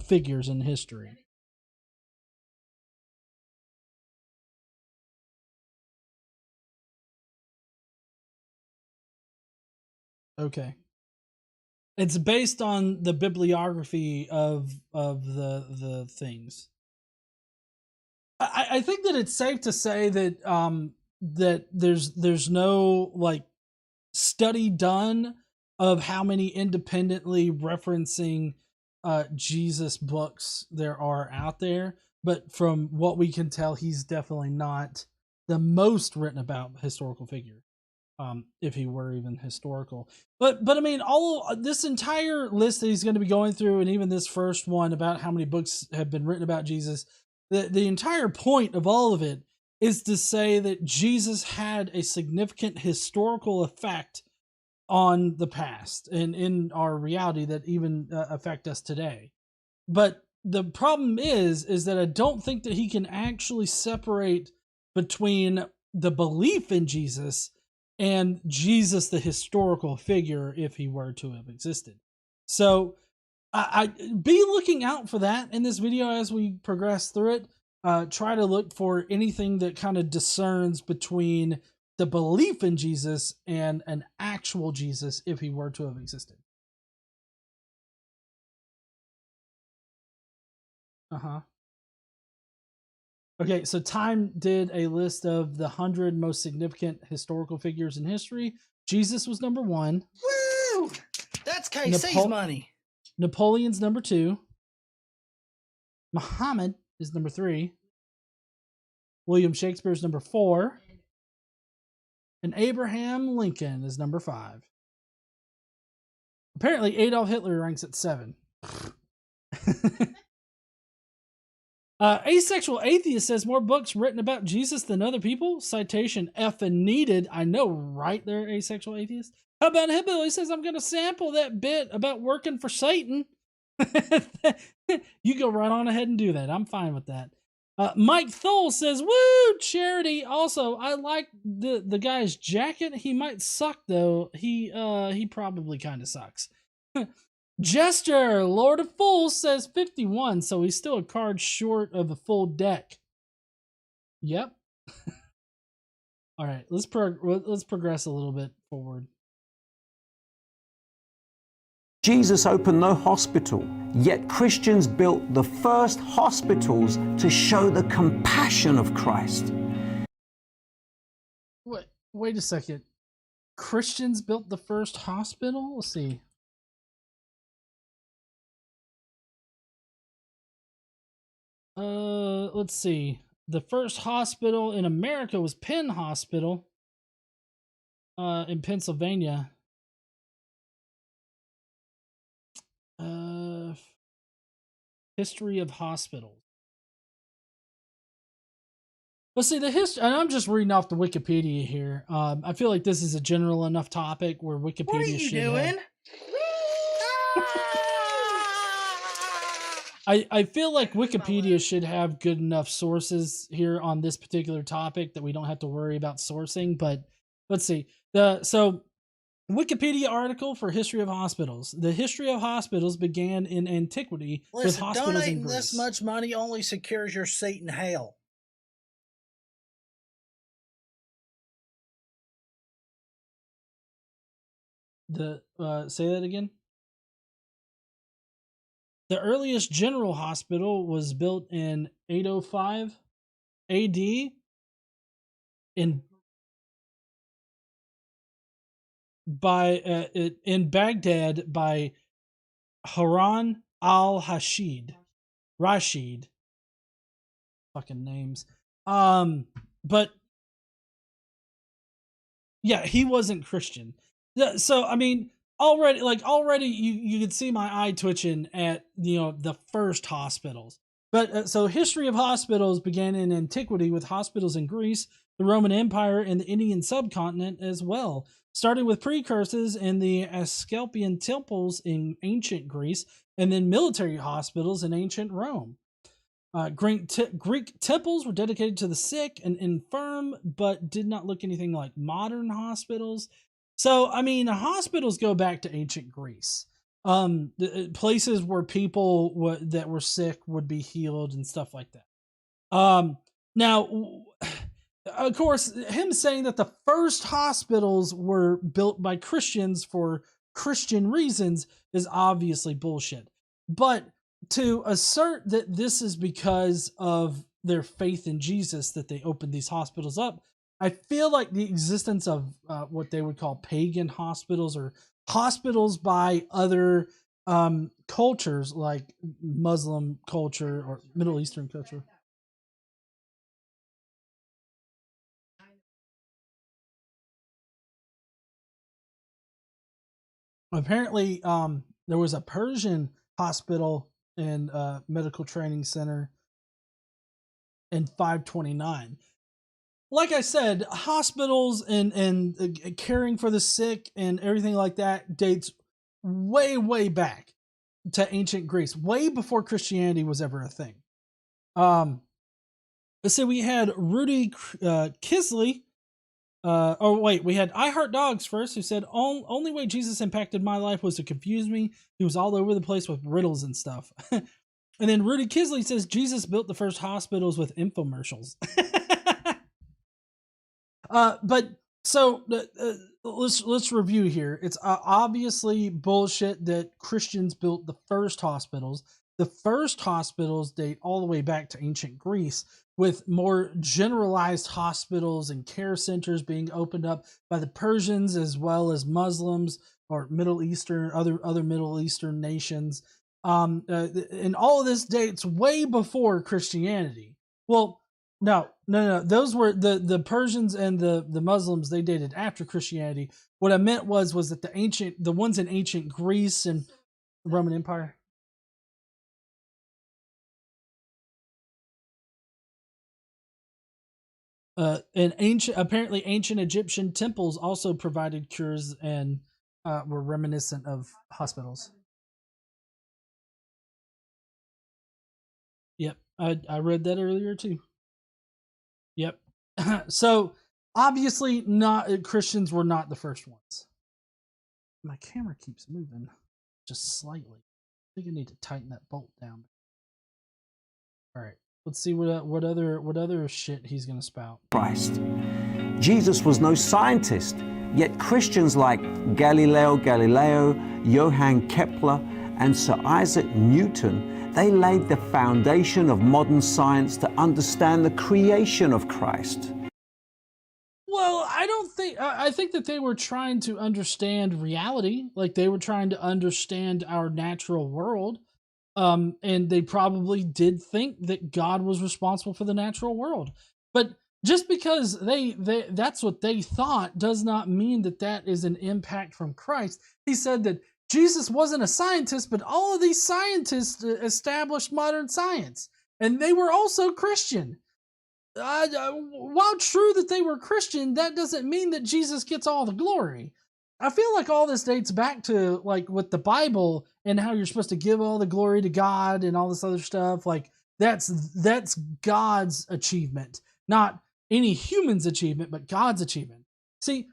[SPEAKER 7] figures in history. Okay. It's based on the bibliography of the things. I think that it's safe to say that that there's no like study done of how many independently referencing Jesus books there are out there, but from what we can tell, he's definitely not the most written about historical figure. If he were even historical, but I mean, all this entire list that he's going to be going through, and even this first one about how many books have been written about Jesus, the entire point of all of it is to say that Jesus had a significant historical effect on the past and in our reality that even affect us today. But the problem is that I don't think that he can actually separate between the belief in Jesus and Jesus, the historical figure, if he were to have existed. So I be looking out for that in this video as we progress through it. Try to look for anything that kind of discerns between the belief in Jesus and an actual Jesus if he were to have existed. Uh-huh. Okay, so Time did a list of the 100 most significant historical figures in history. Jesus was number 1.
[SPEAKER 8] Woo! That's KC's money.
[SPEAKER 7] Napoleon's number 2. Muhammad is number 3. William Shakespeare's number 4. And Abraham Lincoln is number 5. Apparently, Adolf Hitler ranks at 7. Asexual Atheist says more books written about Jesus than other people. Citation effing needed. I know, right there, Asexual Atheist. How about Hippo? He says, I'm going to sample that bit about working for Satan. You go right on ahead and do that. I'm fine with that. Mike Thole says, "Woo, charity." Also, I like the guy's jacket. He might suck though. He probably kind of sucks. Jester, Lord of Fools says 51, so he's still a card short of a full deck. Yep. All right, let's progress a little bit forward.
[SPEAKER 9] Jesus opened no hospital, yet Christians built the first hospitals to show the compassion of Christ.
[SPEAKER 7] Wait a second. Christians built the first hospital? Let's see. Let's see. The first hospital in America was Penn Hospital, in Pennsylvania. History of hospitals. Let's see the history, and I'm just reading off the Wikipedia here. I feel like this is a general enough topic where Wikipedia
[SPEAKER 8] What are you
[SPEAKER 7] should
[SPEAKER 8] doing?
[SPEAKER 7] I feel like Wikipedia should have good enough sources here on this particular topic that we don't have to worry about sourcing. But let's see. So Wikipedia article for History of Hospitals. The history of hospitals began in antiquity with
[SPEAKER 8] Listen,
[SPEAKER 7] hospitals in
[SPEAKER 8] donating
[SPEAKER 7] Greece.
[SPEAKER 8] this much money only secures your seat in hell.
[SPEAKER 7] Say that again. The earliest general hospital was built in 805 AD in Baghdad by Harun al-Rashid. Fucking names. But yeah, he wasn't Christian. So I mean, already you could see my eye twitching at the first hospitals. But so history of hospitals began in antiquity with hospitals in Greece, the Roman Empire, and the Indian subcontinent as well, starting with precursors in the Asclepian temples in ancient Greece, and then military hospitals in ancient Rome. Greek temples were dedicated to the sick and infirm, but did not look anything like modern hospitals. So, I mean, hospitals go back to ancient Greece. Places where people that were sick would be healed and stuff like that. Now, of course, him saying that the first hospitals were built by Christians for Christian reasons is obviously bullshit. But to assert that this is because of their faith in Jesus that they opened these hospitals up, I feel like the existence of what they would call pagan hospitals or hospitals by other cultures like Muslim culture or Middle Eastern culture. Apparently, there was a Persian hospital and medical training center in 529. Like I said, hospitals and caring for the sick and everything like that dates way back to ancient Greece, way before Christianity was ever a thing. Let's see, we had Rudy Kisley. We had I Heart Dogs first, who said, only way Jesus impacted my life was to confuse me. He was all over the place with riddles and stuff. And then Rudy Kisley says, Jesus built the first hospitals with infomercials. But so let's review here. It's obviously bullshit that Christians built the first hospitals. The first hospitals date all the way back to ancient Greece, with more generalized hospitals and care centers being opened up by the Persians as well as Muslims or Middle Eastern, other Middle Eastern nations. And all of this dates way before Christianity. Well, no. Those were the Persians and the Muslims. They dated after Christianity. What I meant was that the ones in ancient Greece and Roman Empire. And apparently ancient Egyptian temples also provided cures and were reminiscent of hospitals. Yep. I read that earlier too. Yep. So obviously not Christians were not the first ones. My camera keeps moving just slightly. I think I need to tighten that bolt down. All right. Let's see what other shit he's going to spout.
[SPEAKER 9] Christ. Jesus was no scientist, yet Christians like Galileo Galilei, Johann Kepler, and Sir Isaac Newton, they laid the foundation of modern science to understand the creation of Christ.
[SPEAKER 7] Well, I think that they were trying to understand reality, like they were trying to understand our natural world. And they probably did think that God was responsible for the natural world. But just because that's what they thought does not mean that that is an impact from Christ. He said that Jesus wasn't a scientist, but all of these scientists established modern science, and they were also Christian. While true that they were Christian, that doesn't mean that Jesus gets all the glory. I feel like all this dates back to like with the Bible and how you're supposed to give all the glory to God and all this other stuff. Like that's God's achievement, not any human's achievement, but God's achievement. See,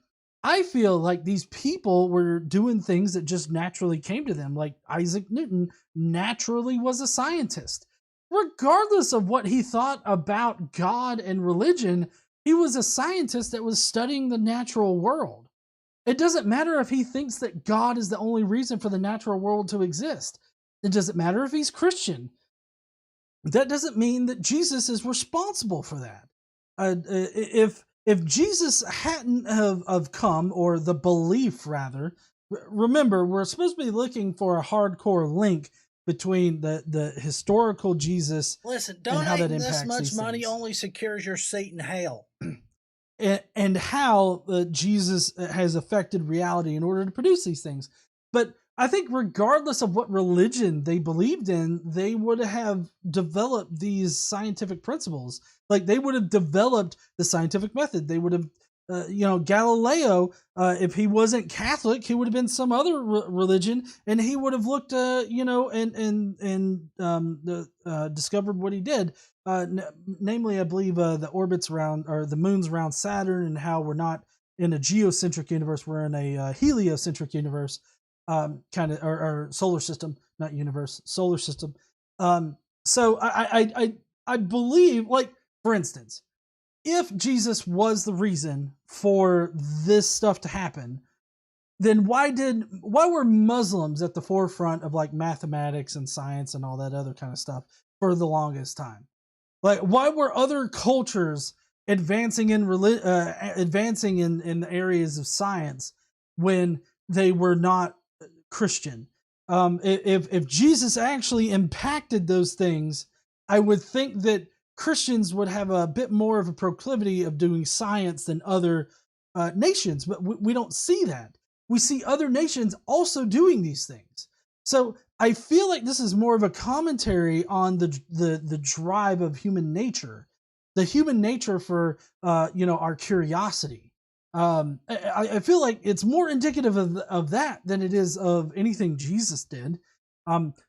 [SPEAKER 7] I feel like these people were doing things that just naturally came to them. Like Isaac Newton naturally was a scientist. Regardless of what he thought about God and religion, he was a scientist that was studying the natural world. It doesn't matter if he thinks that God is the only reason for the natural world to exist. It doesn't matter if he's Christian. That doesn't mean that Jesus is responsible for that. If Jesus hadn't have come, or the belief rather, remember, we're supposed to be looking for a hardcore link between the historical Jesus.
[SPEAKER 8] Listen,
[SPEAKER 7] and how that
[SPEAKER 8] donating
[SPEAKER 7] impacts
[SPEAKER 8] this much
[SPEAKER 7] these
[SPEAKER 8] money
[SPEAKER 7] things.
[SPEAKER 8] only secures your seat in hell.
[SPEAKER 7] And how Jesus has affected reality in order to produce these things. But I think regardless of what religion they believed in, they would have developed these scientific principles. Like they would have developed the scientific method. They would have, Galileo, if he wasn't Catholic, he would have been some other religion, and he would have looked, discovered what he did. Namely, I believe the orbits around, or the moons around Saturn, and how we're not in a geocentric universe, we're in a heliocentric universe, or solar system, not universe, solar system. So I believe, like, for instance, if Jesus was the reason for this stuff to happen, then why were Muslims at the forefront of like mathematics and science and all that other kind of stuff for the longest time? Like, why were other cultures advancing in areas of science when they were not Christian? If Jesus actually impacted those things, I would think that Christians would have a bit more of a proclivity of doing science than other nations, but we don't see that. We see other nations also doing these things. So I feel like this is more of a commentary on the drive of human nature, the human nature for our curiosity. I feel like it's more indicative of that than it is of anything Jesus did.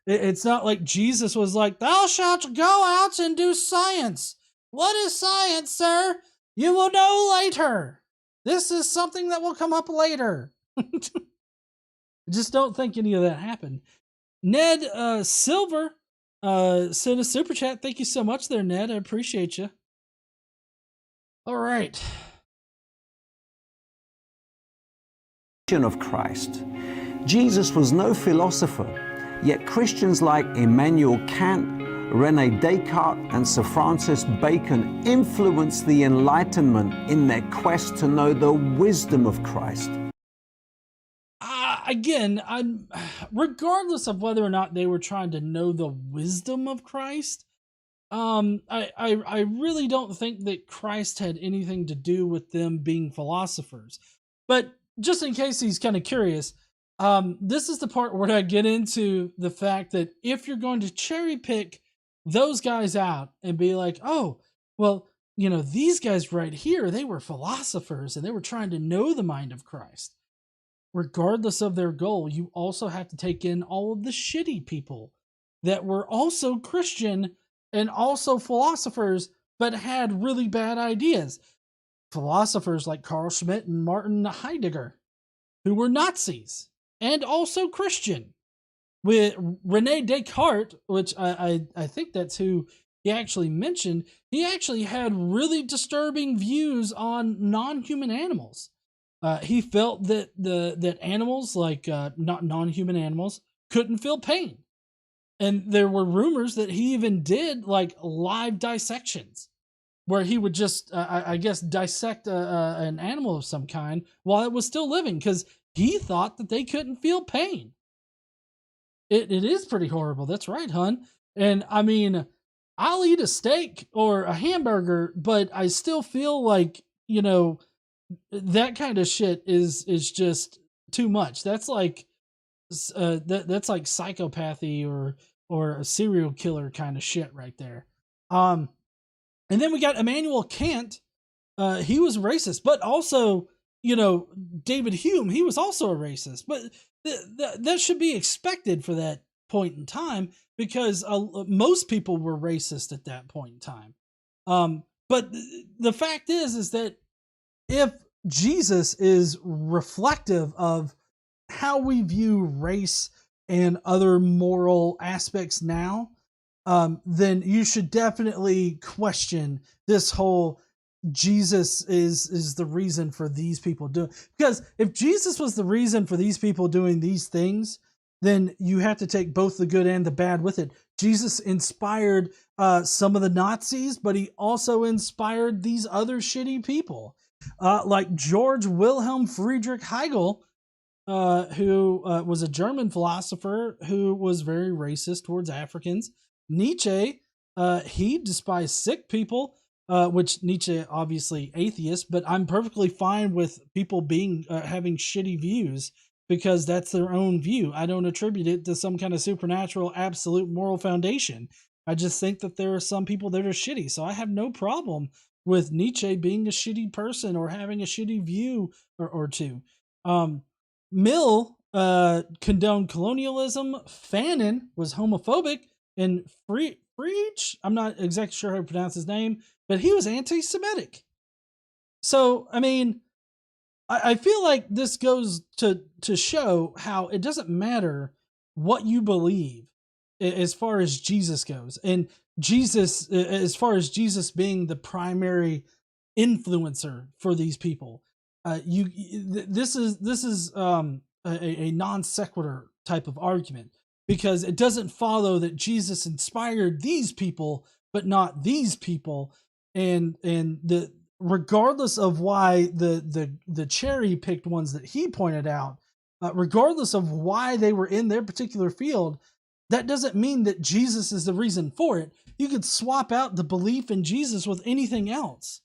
[SPEAKER 7] It's not like Jesus was like, "Thou shalt go out and do science." What is science, sir? You will know later. This is something that will come up later. I just don't think any of that happened. Ned Silver sent a super chat. Thank you so much there, Ned. I appreciate you. All right.
[SPEAKER 9] Of Christ. Jesus was no philosopher, yet Christians like Immanuel Kant, René Descartes, and Sir Francis Bacon influenced the Enlightenment in their quest to know the wisdom of Christ.
[SPEAKER 7] Again, regardless of whether or not they were trying to know the wisdom of Christ, I really don't think that Christ had anything to do with them being philosophers. But just in case he's kind of curious, this is the part where I get into the fact that if you're going to cherry pick those guys out and be like, oh, well, these guys right here, they were philosophers and they were trying to know the mind of Christ. Regardless of their goal, you also have to take in all of the shitty people that were also Christian and also philosophers, but had really bad ideas. Philosophers like Carl Schmitt and Martin Heidegger, who were Nazis and also Christian. With Rene Descartes, which I think that's who he actually mentioned, he actually had really disturbing views on non-human animals. He felt that that animals, like not non-human animals, couldn't feel pain. And there were rumors that he even did like live dissections, where he would just, I guess, dissect an animal of some kind while it was still living, because he thought that they couldn't feel pain. It is pretty horrible. That's right, hun. And I mean, I'll eat a steak or a hamburger, but I still feel like, you know, that kind of shit is just too much. That's like that's like psychopathy or a serial killer kind of shit right there. And then we got Immanuel Kant. He was racist, but also, you know, David Hume, he was also a racist. But that should be expected for that point in time, because most people were racist at that point in time. But the fact is that if Jesus is reflective of how we view race and other moral aspects now, then you should definitely question this whole Jesus is the reason for these people doing. Because if Jesus was the reason for these people doing these things, then you have to take both the good and the bad with it. Jesus inspired some of the Nazis, but he also inspired these other shitty people, like George Wilhelm Friedrich Hegel, who was a German philosopher who was very racist towards Africans. Nietzsche, he despised sick people, which Nietzsche obviously atheist, but I'm perfectly fine with people being having shitty views, because that's their own view. I don't attribute it to some kind of supernatural absolute moral foundation. I just think that there are some people that are shitty, so I have no problem with Nietzsche being a shitty person or having a shitty view or two. Mill condoned colonialism. Fanon was homophobic, and Frege, I'm not exactly sure how to pronounce his name, but he was anti-Semitic. So, I mean, I feel like this goes to show how it doesn't matter what you believe as far as Jesus goes. And Jesus, as far as Jesus being the primary influencer for these people, this is a non sequitur type of argument, because it doesn't follow that Jesus inspired these people but not these people, and the regardless of why the cherry picked ones that he pointed out, regardless of why they were in their particular field, that doesn't mean that Jesus is the reason for it. You could swap out the belief in Jesus with anything else.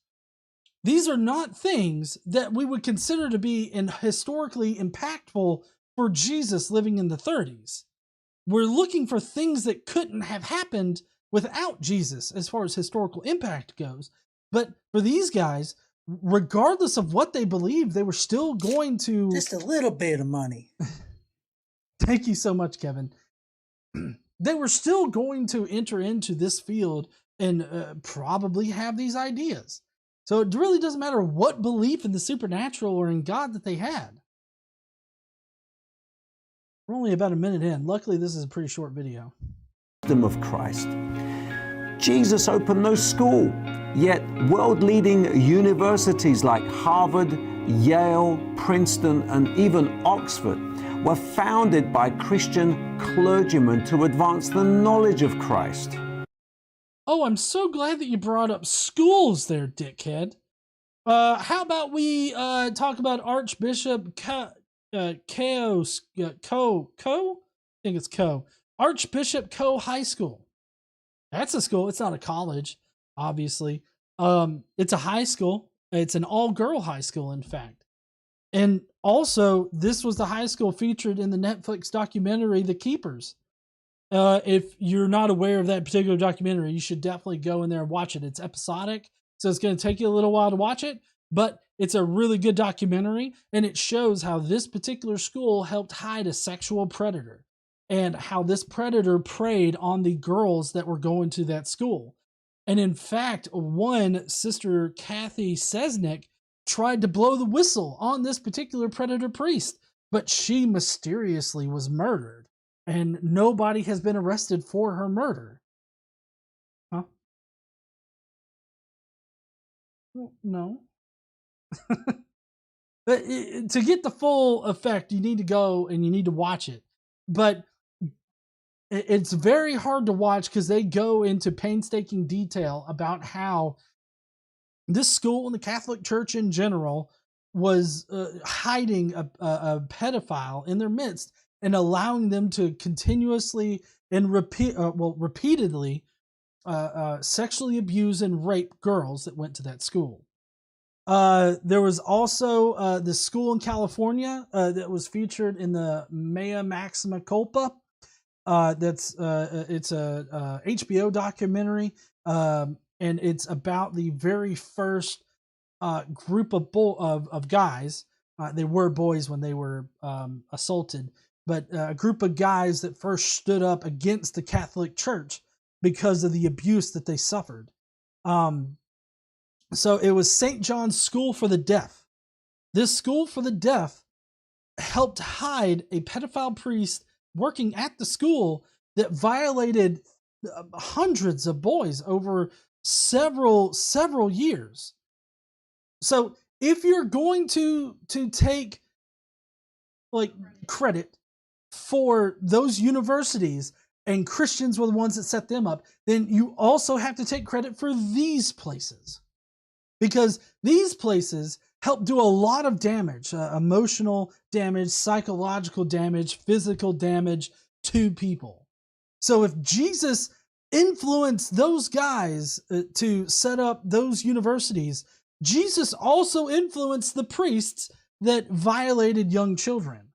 [SPEAKER 7] These are not things that we would consider to be historically impactful for Jesus living in the 30s. We're looking for things that couldn't have happened without Jesus as far as historical impact goes. But for these guys, regardless of what they believed, they were still going to...
[SPEAKER 8] Just a little bit of money.
[SPEAKER 7] Thank you so much, Kevin. They were still going to enter into this field and probably have these ideas. So it really doesn't matter what belief in the supernatural or in God that they had. We're only about a minute in. Luckily, this is a pretty short video.
[SPEAKER 9] Of Christ. Jesus opened no school, yet world-leading universities like Harvard, Yale, Princeton, and even Oxford were founded by Christian clergymen to advance the knowledge of Christ.
[SPEAKER 7] Oh, I'm so glad that you brought up schools there, dickhead. How about we talk about Archbishop Archbishop Coe High School. That's a school. It's not a college, obviously. It's a high school. It's an all-girl high school, in fact. And also, this was the high school featured in the Netflix documentary, The Keepers. If you're not aware of that particular documentary, you should definitely go in there and watch it. It's episodic, so it's going to take you a little while to watch it, but it's a really good documentary, and it shows how this particular school helped hide a sexual predator. and how this predator preyed on the girls that were going to that school. And in fact, one Sister Kathy Sesnick tried to blow the whistle on this particular predator priest, but she mysteriously was murdered, and nobody has been arrested for her murder. Huh? No. But to get the full effect, you need to go and you need to watch it. But it's very hard to watch because they go into painstaking detail about how this school and the Catholic Church in general was hiding a pedophile in their midst and allowing them to continuously and repeatedly sexually abuse and rape girls that went to that school. There was also the school in California that was featured in the Mea Maxima Culpa. It's a HBO documentary, and it's about the very first group of guys. They were boys when they were assaulted, but a group of guys that first stood up against the Catholic Church because of the abuse that they suffered. So it was St. John's School for the Deaf. This school for the deaf helped hide a pedophile priest working at the school that violated hundreds of boys over several years. So if you're going to take like credit for those universities and Christians were the ones that set them up, then you also have to take credit for these places. Because these places help do a lot of damage, emotional damage, psychological damage, physical damage to people. So if Jesus influenced those guys to set up those universities, Jesus also influenced the priests that violated young children.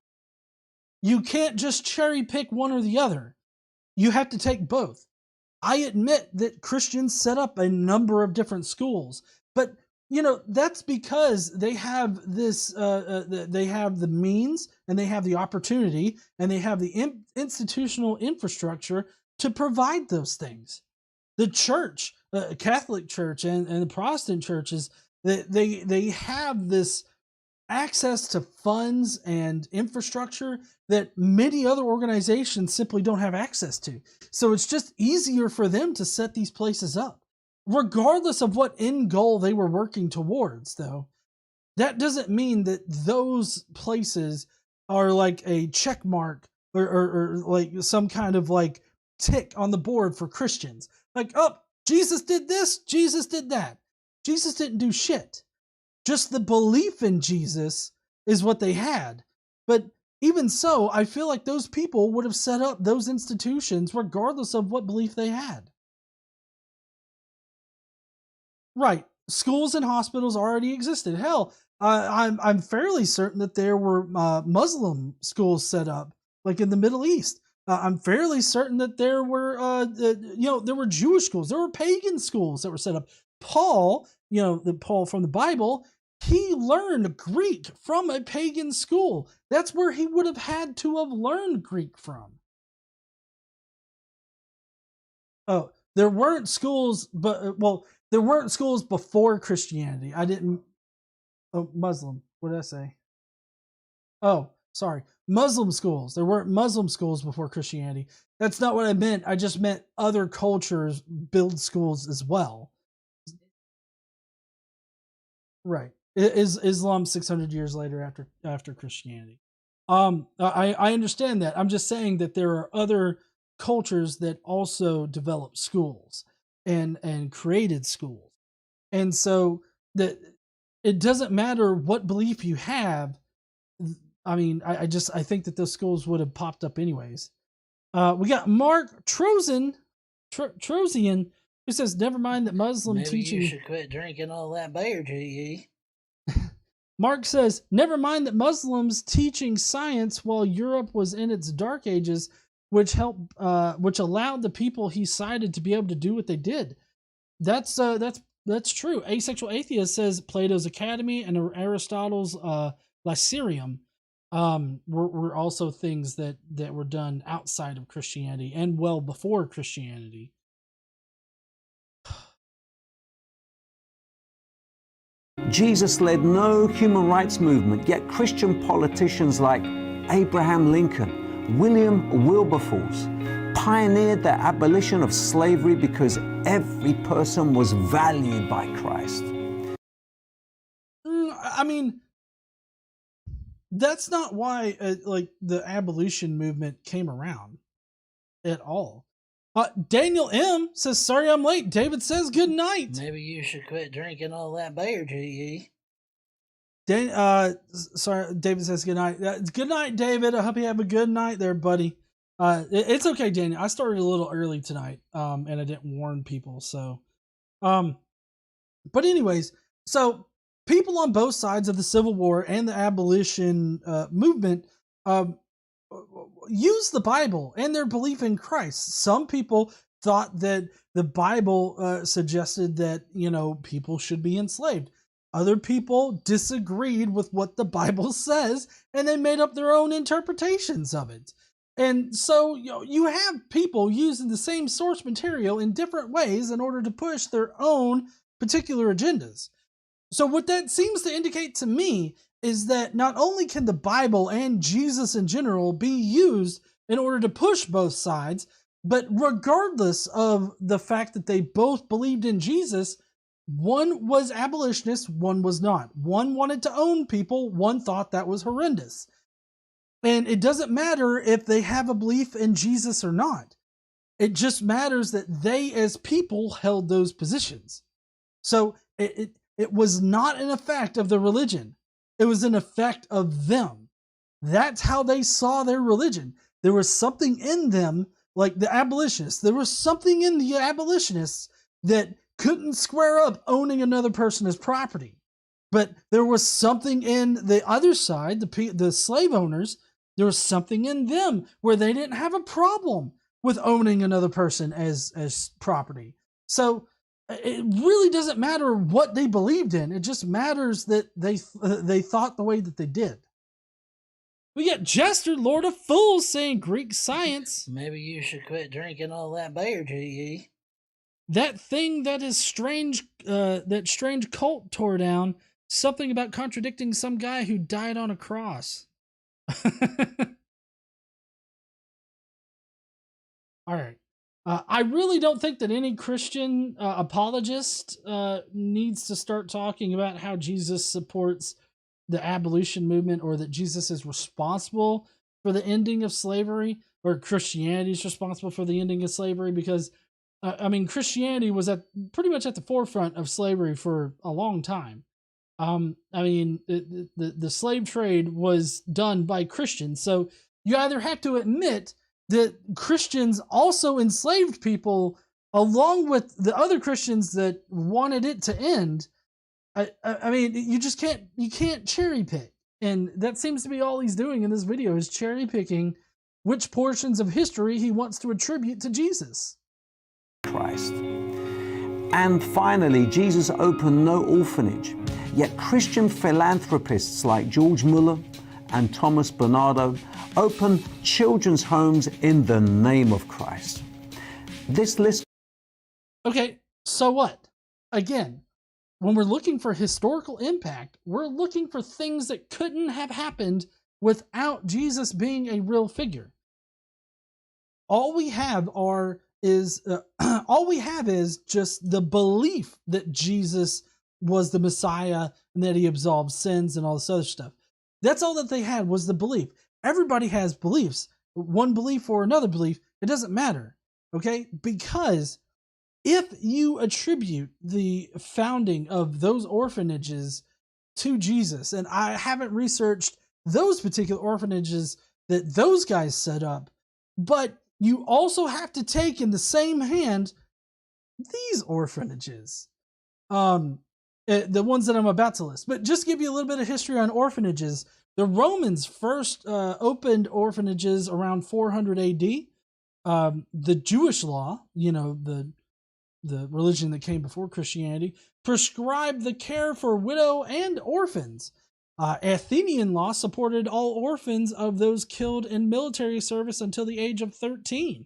[SPEAKER 7] You can't just cherry pick one or the other. You have to take both. I admit that Christians set up a number of different schools, but that's because they have this. They have the means, and they have the opportunity, and they have the institutional infrastructure to provide those things. The church, Catholic Church, and the Protestant churches, they have this access to funds and infrastructure that many other organizations simply don't have access to. So it's just easier for them to set these places up. Regardless of what end goal they were working towards, though, that doesn't mean that those places are like a check mark or like some kind of like tick on the board for Christians. Like, oh, Jesus did this, Jesus did that. Jesus didn't do shit. Just the belief in Jesus is what they had. But even so, I feel like those people would have set up those institutions regardless of what belief they had. Right. Schools and hospitals already existed. Hell, I'm fairly certain that there were Muslim schools set up, like in the Middle East. I'm fairly certain that there were, there were Jewish schools. There were pagan schools that were set up. Paul, Paul from the Bible, he learned Greek from a pagan school. That's where he would have had to have learned Greek from. Oh, there weren't schools, but, there weren't schools before Christianity. Muslim. What did I say? Oh, sorry. Muslim schools. There weren't Muslim schools before Christianity. That's not what I meant. I just meant other cultures build schools as well. Right. Islam 600 years later after Christianity. I understand that. I'm just saying that there are other cultures that also developed schools and created schools. And so that it doesn't matter what belief you have. I mean, I think that those schools would have popped up anyways. We got Mark Trozian, who says, never mind that Muslim
[SPEAKER 8] Maybe
[SPEAKER 7] teaching.
[SPEAKER 8] you should quit drinking all that beer, G.E.
[SPEAKER 7] Mark says, never mind that Muslims teaching science while Europe was in its dark ages, which allowed the people he cited to be able to do what they did. That's true. Asexual Atheist says Plato's Academy and Aristotle's Lyceum. were also things that were done outside of Christianity and well before Christianity.
[SPEAKER 9] Jesus led no human rights movement, yet Christian politicians like Abraham Lincoln, William Wilberforce, pioneered the abolition of slavery because every person was valued by Christ.
[SPEAKER 7] I mean, that's not why like the abolition movement came around at all. Daniel M says, "Sorry I'm late." David says, "Good night."
[SPEAKER 8] Maybe you should quit drinking all that beer, GE.
[SPEAKER 7] Sorry, David says, "Good night." Good night, David. I hope you have a good night there, buddy. It's okay, Daniel. I started a little early tonight, and I didn't warn people. So, but anyways, so people on both sides of the Civil War and the abolition movement use the Bible and their belief in Christ. Some people thought that the Bible suggested that, you know, people should be enslaved. Other people disagreed with what the Bible says, and they made up their own interpretations of it. And so, you know, you have people using the same source material in different ways in order to push their own particular agendas. So what that seems to indicate to me is that not only can the Bible and Jesus in general be used in order to push both sides, but regardless of the fact that they both believed in Jesus, one was abolitionist, one was not. One wanted to own people, one thought that was horrendous. And it doesn't matter if they have a belief in Jesus or not. It just matters that they as people held those positions. So it was not an effect of the religion. It was an effect of them. That's how they saw their religion. There was something in them, like the abolitionists. There was something in the abolitionists that couldn't square up owning another person as property. But there was something in the other side, the slave owners, there was something in them where they didn't have a problem with owning another person as property. So it really doesn't matter what they believed in. It just matters that they thought the way that they did. We got Jester, Lord of Fools, saying Greek science.
[SPEAKER 8] Maybe you should quit drinking all that beer, GE.
[SPEAKER 7] That thing that is strange, that strange cult tore down. Something about contradicting some guy who died on a cross. All right. I really don't think that any Christian apologist needs to start talking about how Jesus supports the abolition movement or that Jesus is responsible for the ending of slavery or Christianity is responsible for the ending of slavery because, I mean, Christianity was pretty much at the forefront of slavery for a long time. I mean, the slave trade was done by Christians. So you either have to admit that Christians also enslaved people along with the other Christians that wanted it to end. I mean, you can't cherry pick. And that seems to be all he's doing in this video is cherry picking which portions of history he wants to attribute to Jesus.
[SPEAKER 9] Christ. And finally, Jesus opened no orphanage, yet Christian philanthropists like George Muller and Thomas Bernardo opened children's homes in the name of Christ. This list...
[SPEAKER 7] Okay, so what? Again, when we're looking for historical impact, we're looking for things that couldn't have happened without Jesus being a real figure. All we have is just the belief that Jesus was the Messiah and that he absolved sins and all this other stuff. That's all that they had was the belief. Everybody has beliefs, one belief or another belief. It doesn't matter, okay? Because if you attribute the founding of those orphanages to Jesus, and I haven't researched those particular orphanages that those guys set up, but you also have to take in the same hand these orphanages, the ones that I'm about to list. But just give you a little bit of history on orphanages. The Romans first opened orphanages around 400 AD. The Jewish law, you know, the religion that came before Christianity, prescribed the care for widow and orphans. Athenian law supported all orphans of those killed in military service until the age of 13.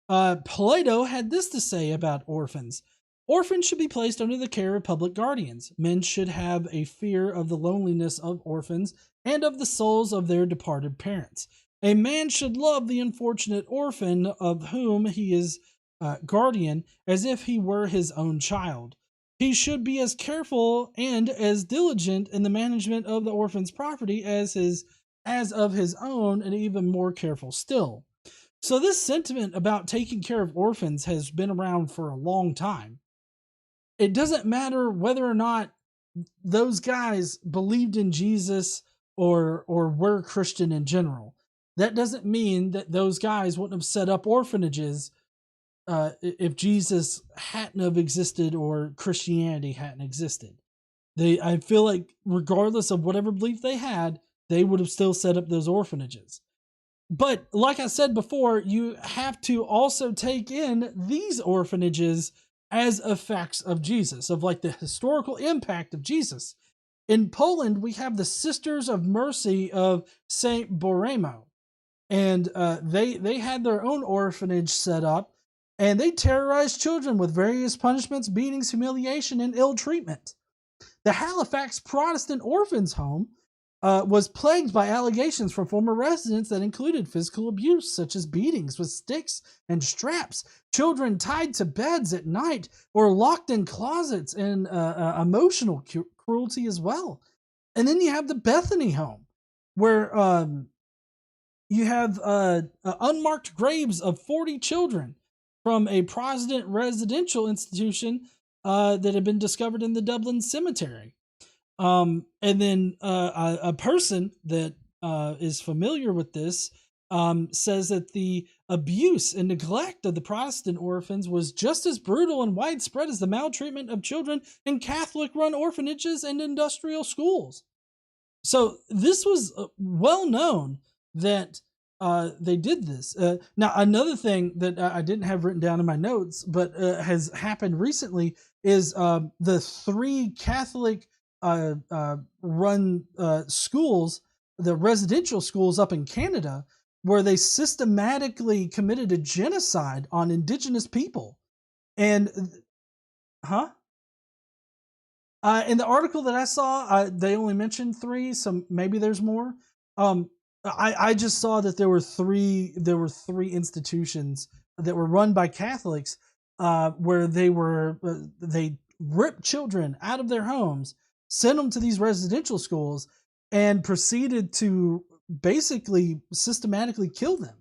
[SPEAKER 7] Plato had this to say about orphans. Orphans should be placed under the care of public guardians. Men should have a fear of the loneliness of orphans and of the souls of their departed parents. A man should love the unfortunate orphan of whom he is guardian as if he were his own child. He should be as careful and as diligent in the management of the orphan's property as of his own, and even more careful still. So this sentiment about taking care of orphans has been around for a long time. It doesn't matter whether or not those guys believed in Jesus or were Christian in general. That doesn't mean that those guys wouldn't have set up orphanages if Jesus hadn't have existed or Christianity hadn't existed. I feel like regardless of whatever belief they had, they would have still set up those orphanages. But like I said before, you have to also take in these orphanages as effects of Jesus, of like the historical impact of Jesus. In Poland, we have the Sisters of Mercy of St. Boremo. And they had their own orphanage set up, and they terrorized children with various punishments, beatings, humiliation, and ill treatment. The Halifax Protestant Orphans' Home was plagued by allegations from former residents that included physical abuse, such as beatings with sticks and straps, children tied to beds at night or locked in closets, and emotional cruelty as well. And then you have the Bethany Home, where you have unmarked graves of 40 children from a Protestant residential institution that had been discovered in the Dublin cemetery. And then a person that is familiar with this says that the abuse and neglect of the Protestant orphans was just as brutal and widespread as the maltreatment of children in Catholic-run orphanages and industrial schools. So this was well known that they did this. Now, another thing that I didn't have written down in my notes, but has happened recently, is the 3 Catholic run schools, the residential schools up in Canada, where they systematically committed a genocide on Indigenous people. And, in the article that I saw, they only mentioned 3, so maybe there's more. I just saw that there were three institutions that were run by Catholics, where they ripped children out of their homes, sent them to these residential schools, and proceeded to basically systematically kill them.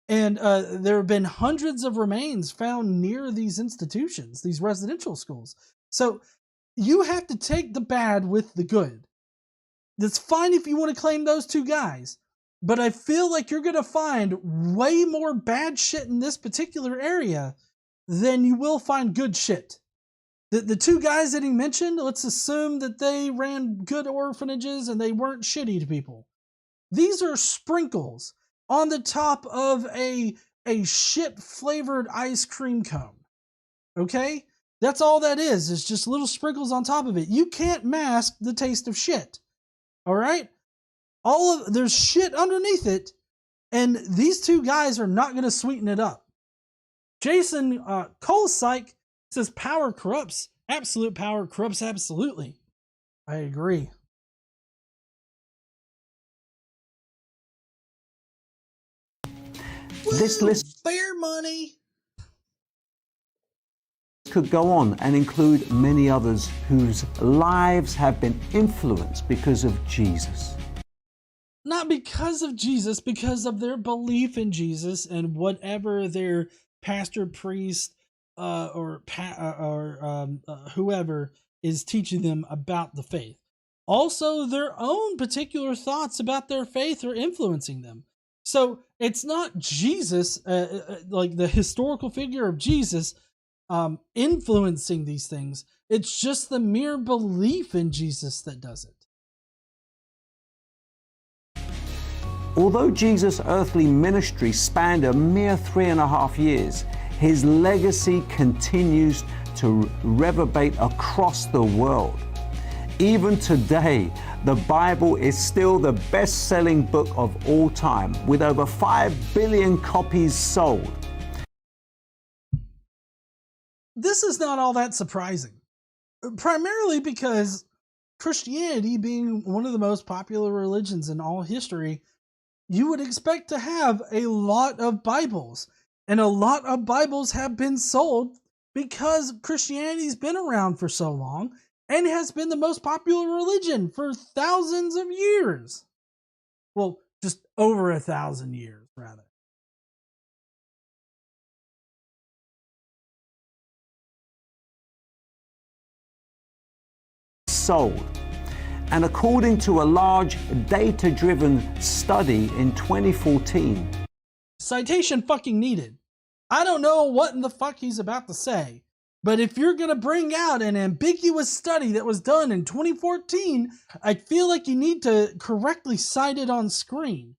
[SPEAKER 7] And there have been hundreds of remains found near these institutions, these residential schools. So you have to take the bad with the good. That's fine if you want to claim those 2 guys. But I feel like you're going to find way more bad shit in this particular area than you will find good shit. The 2 guys that he mentioned, let's assume that they ran good orphanages and they weren't shitty to people. These are sprinkles on the top of a shit-flavored ice cream cone. Okay? That's all that is just little sprinkles on top of it. You can't mask the taste of shit. All right? There's shit underneath it, and these 2 guys are not going to sweeten it up. Jason Kolsyke says power corrupts. Absolute power corrupts absolutely. I agree.
[SPEAKER 9] This list
[SPEAKER 8] Bear money.
[SPEAKER 9] could go on and include many others whose lives have been influenced because of Jesus.
[SPEAKER 7] Not because of Jesus, because of their belief in Jesus and whatever their pastor, priest, or whoever is teaching them about the faith. Also, their own particular thoughts about their faith are influencing them. So it's not Jesus, like the historical figure of Jesus, influencing these things. It's just the mere belief in Jesus that does it.
[SPEAKER 9] Although Jesus' earthly ministry spanned a mere 3.5 years, his legacy continues to reverberate across the world. Even today, the Bible is still the best-selling book of all time, with over 5 billion copies sold.
[SPEAKER 7] This is not all that surprising, primarily because Christianity being one of the most popular religions in all history, you would expect to have a lot of Bibles, and a lot of Bibles have been sold because Christianity's been around for so long and has been the most popular religion for thousands of years. Well, just over 1,000 years, rather.
[SPEAKER 9] Sold. And according to a large data-driven study in 2014,
[SPEAKER 7] citation fucking needed. I don't know what in the fuck he's about to say, but if you're going to bring out an ambiguous study that was done in 2014, I feel like you need to correctly cite it on screen.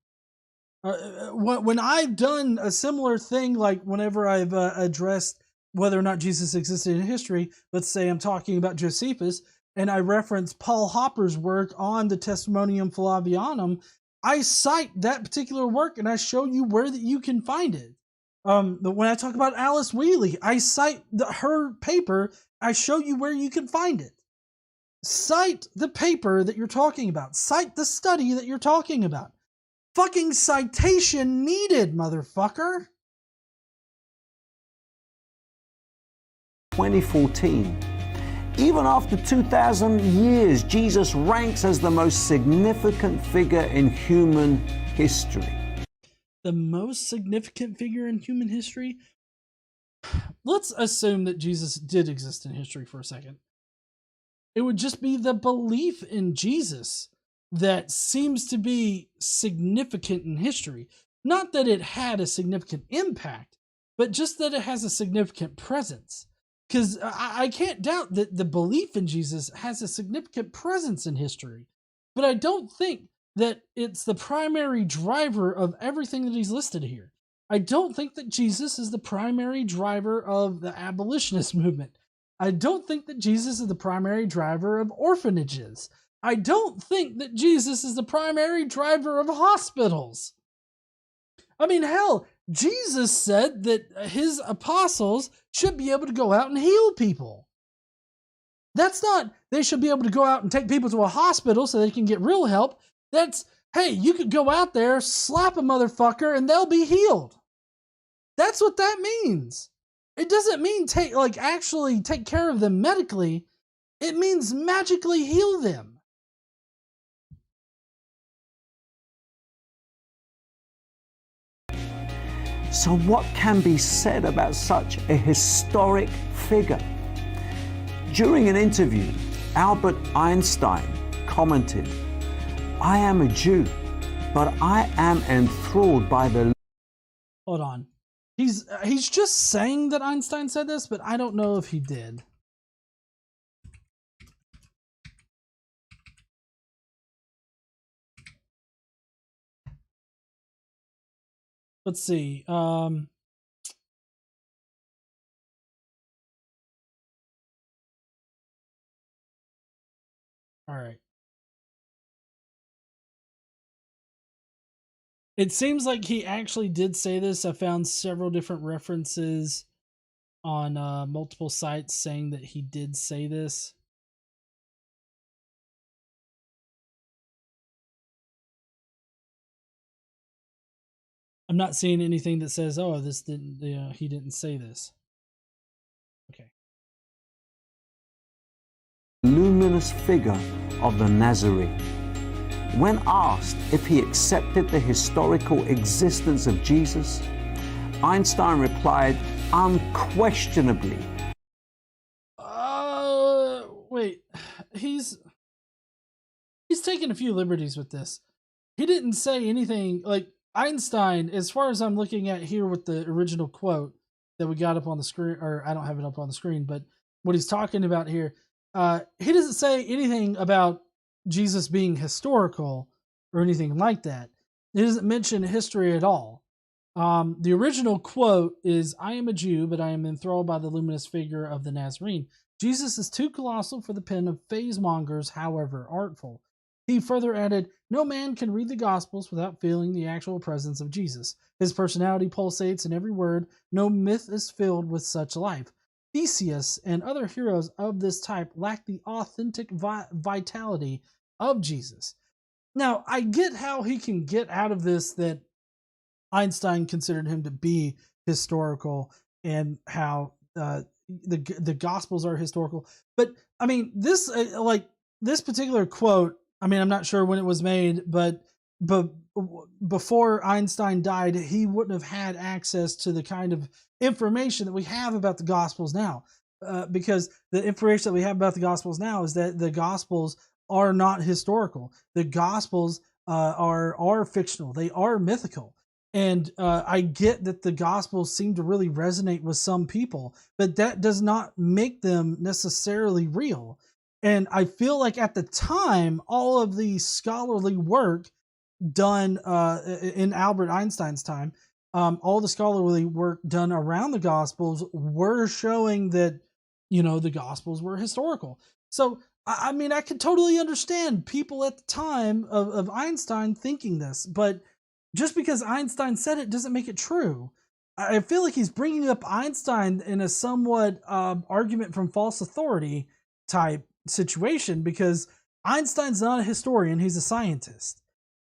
[SPEAKER 7] When I've done a similar thing, like whenever I've addressed whether or not Jesus existed in history, let's say I'm talking about Josephus, and I reference Paul Hopper's work on the Testimonium Flavianum, I cite that particular work and I show you where that you can find it. When I talk about Alice Wheatley, I cite her paper. I show you where you can find it. Cite the paper that you're talking about. Cite the study that you're talking about. Fucking citation needed, motherfucker.
[SPEAKER 9] 2014. Even after 2,000 years, Jesus ranks as the most significant figure in human history.
[SPEAKER 7] The most significant figure in human history? Let's assume that Jesus did exist in history for a second. It would just be the belief in Jesus that seems to be significant in history. Not that it had a significant impact, but just that it has a significant presence. Because I can't doubt that the belief in Jesus has a significant presence in history. But I don't think that it's the primary driver of everything that he's listed here. I don't think that Jesus is the primary driver of the abolitionist movement. I don't think that Jesus is the primary driver of orphanages. I don't think that Jesus is the primary driver of hospitals. I mean, hell, Jesus said that his apostles should be able to go out and heal people. That's not, they should be able to go out and take people to a hospital so they can get real help. That's, hey, you could go out there, slap a motherfucker, and they'll be healed. That's what that means. It doesn't mean actually take care of them medically. It means magically heal them.
[SPEAKER 9] So what can be said about such a historic figure? During an interview, Albert Einstein commented, "I am a Jew, but I am enthralled by the..."
[SPEAKER 7] Hold on. He's just saying that Einstein said this, but I don't know if he did. Let's see. All right. It seems like he actually did say this. I found several different references on multiple sites saying that he did say this. I'm not seeing anything that says, "Oh, this didn't. He didn't say this." Okay.
[SPEAKER 9] Luminous figure of the Nazarene. When asked if he accepted the historical existence of Jesus, Einstein replied, "Unquestionably."
[SPEAKER 7] Wait. He's taking a few liberties with this. He didn't say anything like Einstein, as far as I'm looking at here with the original quote that we got up on the screen, or I don't have it up on the screen, but what he's talking about here, he doesn't say anything about Jesus being historical or anything like that. He doesn't mention history at all. The original quote is, "I am a Jew, but I am enthralled by the luminous figure of the Nazarene. Jesus is too colossal for the pen of phasemongers, however artful. He further added, "No man can read the Gospels without feeling the actual presence of Jesus. His personality pulsates in every word. No myth is filled with such life. Theseus and other heroes of this type lack the authentic vitality of Jesus." Now, I get how he can get out of this that Einstein considered him to be historical and how the Gospels are historical. But I mean, this this particular quote, I mean, I'm not sure when it was made, but before Einstein died, he wouldn't have had access to the kind of information that we have about the Gospels now, because the information that we have about the Gospels now is that the Gospels are not historical. The Gospels are fictional. They are mythical. And I get that the Gospels seem to really resonate with some people, but that does not make them necessarily real. And I feel like at the time, all of the scholarly work done in Albert Einstein's time, all the scholarly work done around the Gospels were showing that, the Gospels were historical. So, I mean, I could totally understand people at the time of Einstein thinking this, but just because Einstein said it doesn't make it true. I feel like he's bringing up Einstein in a somewhat argument from false authority type situation, because Einstein's not a historian, he's a scientist.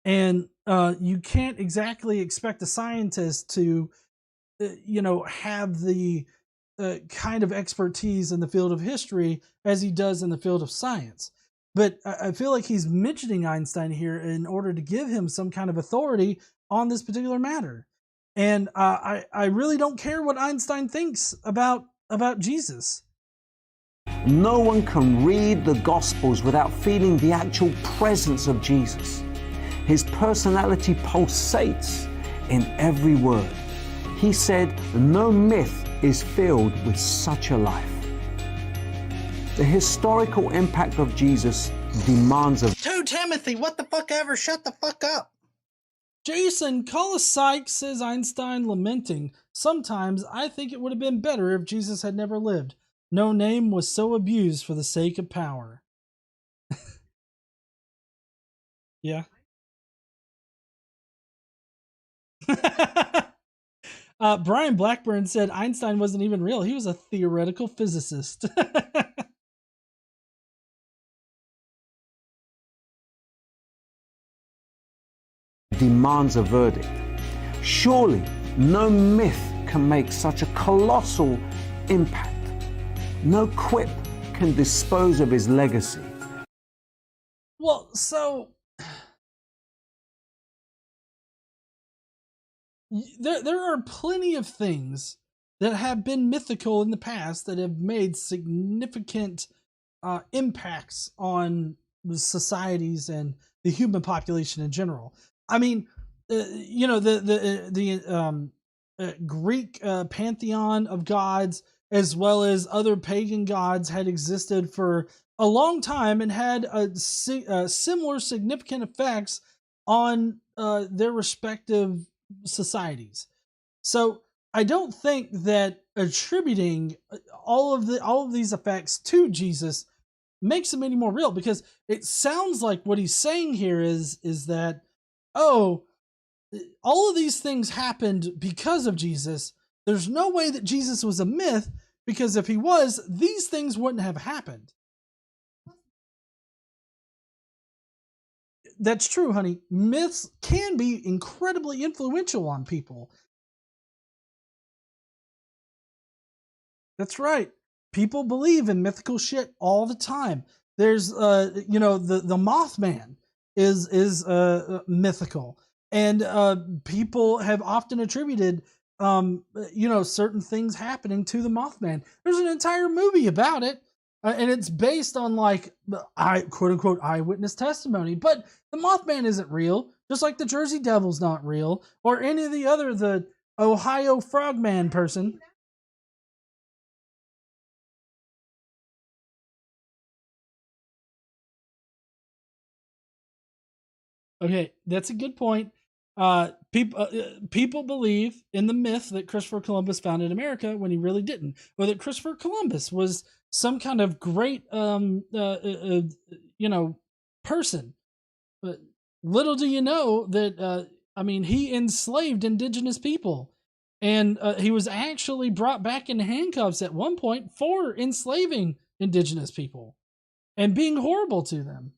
[SPEAKER 7] And you can't exactly expect a scientist to, have the kind of expertise in the field of history as he does in the field of science. But I feel like he's mentioning Einstein here in order to give him some kind of authority on this particular matter. And I really don't care what Einstein thinks about Jesus.
[SPEAKER 9] No one can read the Gospels without feeling the actual presence of Jesus. His personality pulsates in every word. He said, "No myth is filled with such a life." The historical impact of Jesus demands of
[SPEAKER 8] 2 Timothy, what the fuck ever, shut the fuck up.
[SPEAKER 7] Jason Colasike says Einstein lamenting, "Sometimes I think it would have been better if Jesus had never lived. No name was so abused for the sake of power." Yeah. Brian Blackburn said Einstein wasn't even real. He was a theoretical physicist.
[SPEAKER 9] demands a verdict. Surely no myth can make such a colossal impact. No quip can dispose of his legacy.
[SPEAKER 7] Well, so there are plenty of things that have been mythical in the past that have made significant impacts on societies and the human population in general. I mean, the Greek pantheon of gods, as well as other pagan gods, had existed for a long time and had similar significant effects on their respective societies. So I don't think that attributing all of these effects to Jesus makes him any more real, because it sounds like what he's saying here is that, oh, all of these things happened because of Jesus. There's no way that Jesus was a myth, because if he was, these things wouldn't have happened. That's true, honey. Myths can be incredibly influential on people. That's right. People believe in mythical shit all the time. There's, the Mothman is mythical, and people have often attributed, certain things happening to the Mothman. There's an entire movie about it, and it's based on quote unquote eyewitness testimony. But the Mothman isn't real, just like the Jersey Devil's not real, or any of the Ohio Frogman person. Okay, that's a good point. People believe in the myth that Christopher Columbus founded America when he really didn't, or that Christopher Columbus was some kind of great, person But little do you know that, he enslaved indigenous people. And he was actually brought back in handcuffs at one point for enslaving indigenous people and being horrible to them.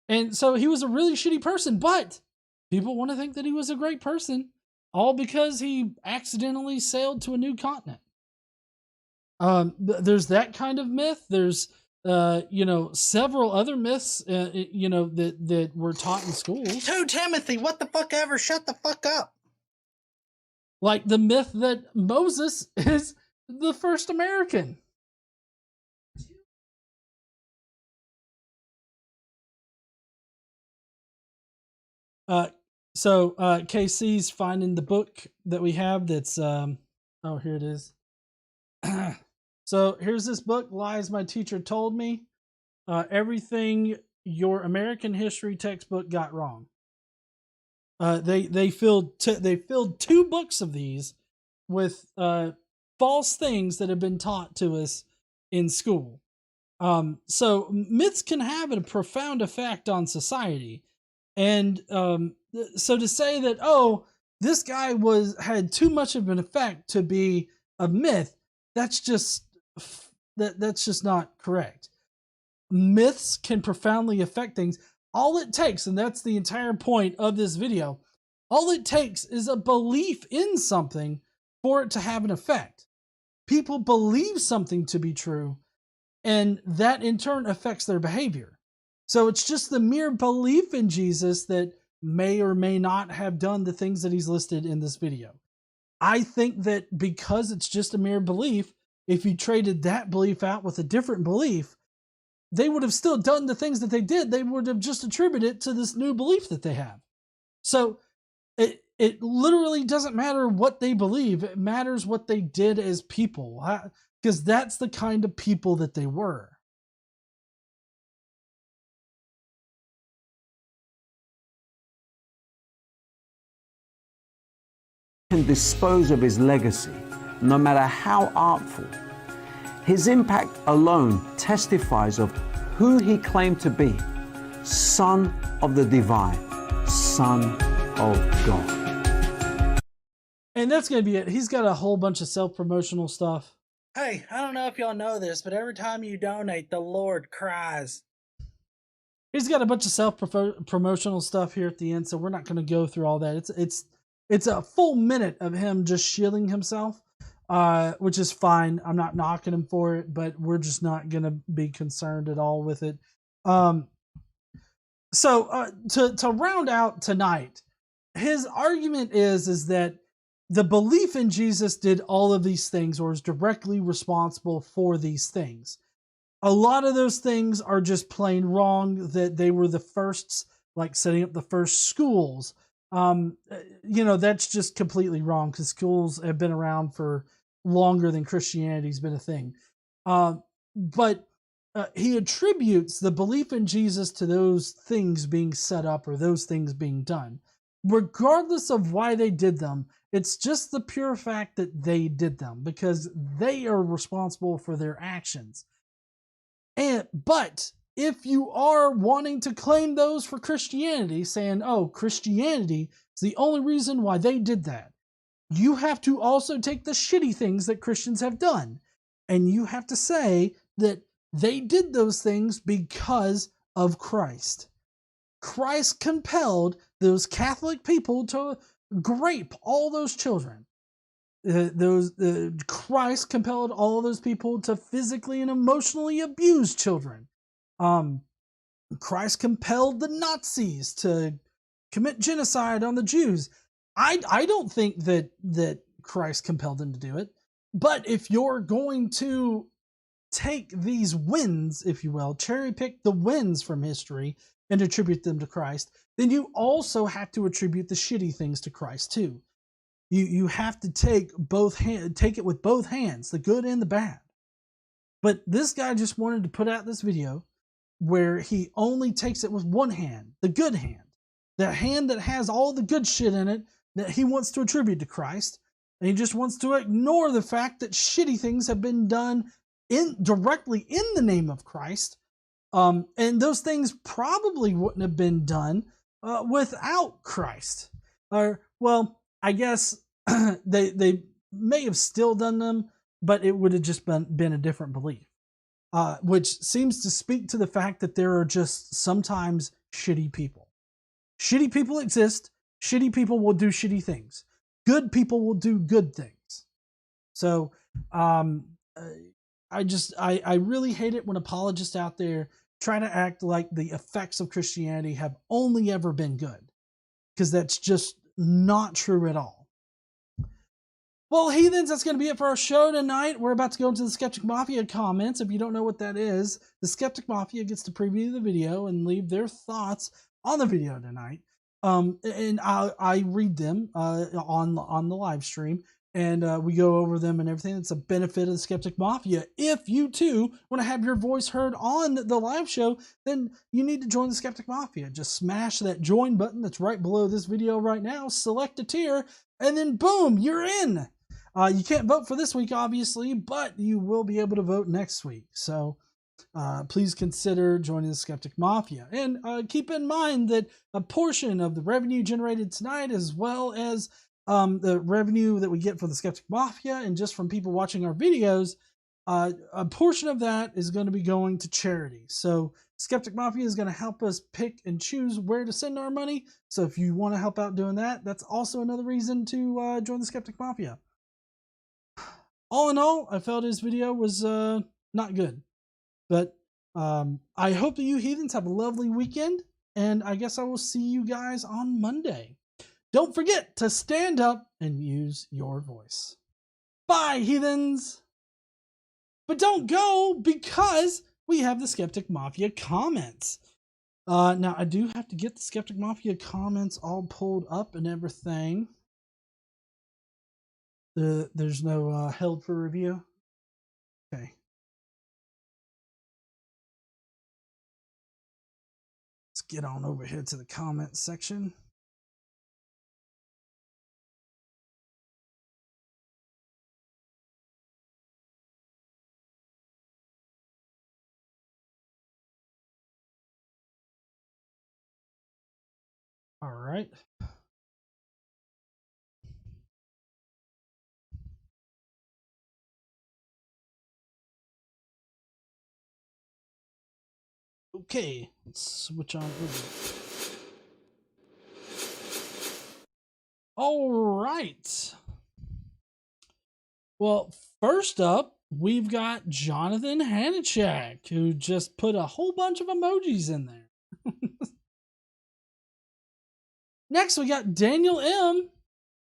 [SPEAKER 7] And so he was a really shitty person, but people want to think that he was a great person, all because he accidentally sailed to a new continent. There's that kind of myth. There's, several other myths, that were taught in schools.
[SPEAKER 8] 2 Timothy, what the fuck ever? Shut the fuck up.
[SPEAKER 7] Like the myth that Moses is the first American. So KC's finding the book that we have that's, here it is. So here's this book, Lies My Teacher Told Me. Everything your American history textbook got wrong. They filled 2 books of these with false things that have been taught to us in school. So myths can have a profound effect on society. And so to say that, this guy had too much of an effect to be a myth, that's just not correct. Myths can profoundly affect things. All it takes, and that's the entire point of this video, all it takes is a belief in something for it to have an effect. People believe something to be true, and that in turn affects their behavior. So it's just the mere belief in Jesus that may or may not have done the things that he's listed in this video. I think that because it's just a mere belief, if you traded that belief out with a different belief, they would have still done the things that they did. They would have just attributed it to this new belief that they have. So it literally doesn't matter what they believe. It matters what they did as people, because that's the kind of people that they were.
[SPEAKER 9] Can dispose of his legacy, no matter how artful. His impact alone testifies of who he claimed to be, Son of the Divine, Son of God.
[SPEAKER 7] And that's going to be it. He's got a whole bunch of self-promotional stuff.
[SPEAKER 8] Hey, I don't know if y'all know this, but every time you donate, the Lord cries.
[SPEAKER 7] He's got a bunch of self-promotional stuff here at the end, so we're not going to go through all that. It's a full minute of him just shielding himself, which is fine. I'm not knocking him for it, but we're just not going to be concerned at all with it. So to round out tonight, his argument is that the belief in Jesus did all of these things or is directly responsible for these things. A lot of those things are just plain wrong, that they were the firsts, like setting up the first schools. That's just completely wrong, because schools have been around for longer than Christianity's been a thing. But he attributes the belief in Jesus to those things being set up or those things being done. Regardless of why they did them, it's just the pure fact that they did them, because they are responsible for their actions. But if you are wanting to claim those for Christianity, saying, Christianity is the only reason why they did that, you have to also take the shitty things that Christians have done. And you have to say that they did those things because of Christ. Christ compelled those Catholic people to grape all those children. Christ compelled all those people to physically and emotionally abuse children. Christ compelled the Nazis to commit genocide on the Jews. I don't think that Christ compelled them to do it. But if you're going to take these wins, if you will, cherry pick the wins from history and attribute them to Christ, then you also have to attribute the shitty things to Christ too. You have to take it with both hands, the good and the bad. But this guy just wanted to put out this video where he only takes it with one hand, the good hand, the hand that has all the good shit in it that he wants to attribute to Christ. And he just wants to ignore the fact that shitty things have been done directly in the name of Christ. And those things probably wouldn't have been done without Christ. Or, well, I guess they may have still done them, but it would have just been a different belief. Which seems to speak to the fact that there are just sometimes shitty people. Shitty people exist. Shitty people will do shitty things. Good people will do good things. So, I really hate it when apologists out there try to act like the effects of Christianity have only ever been good, because that's just not true at all. Well, heathens, that's going to be it for our show tonight. We're about to go into the Skeptic Mafia comments. If you don't know what that is, the Skeptic Mafia gets to preview the video and leave their thoughts on the video tonight. And I read them on the live stream, and we go over them and everything. It's a benefit of the Skeptic Mafia. If you too want to have your voice heard on the live show, then you need to join the Skeptic Mafia. Just smash that join button that's right below this video right now, select a tier, and then boom, you're in. You can't vote for this week, obviously, but you will be able to vote next week. So please consider joining the Skeptic Mafia. And keep in mind that a portion of the revenue generated tonight, as well as the revenue that we get from the Skeptic Mafia and just from people watching our videos, a portion of that is going to be going to charity. So Skeptic Mafia is going to help us pick and choose where to send our money. So if you want to help out doing that, that's also another reason to join the Skeptic Mafia. All in all, I felt his video was not good. But I hope that you heathens have a lovely weekend, and I guess I will see you guys on Monday. Don't forget to stand up and use your voice. Bye, heathens! But don't go, because we have the Skeptic Mafia comments. Now, I do have to get the Skeptic Mafia comments all pulled up and everything. There's no held for review. Okay. Let's get on over here to the comment section. All right. Okay, let's switch on over. All right. Well, first up, we've got Jonathan Hanachak, who just put a whole bunch of emojis in there. Next, we got Daniel M,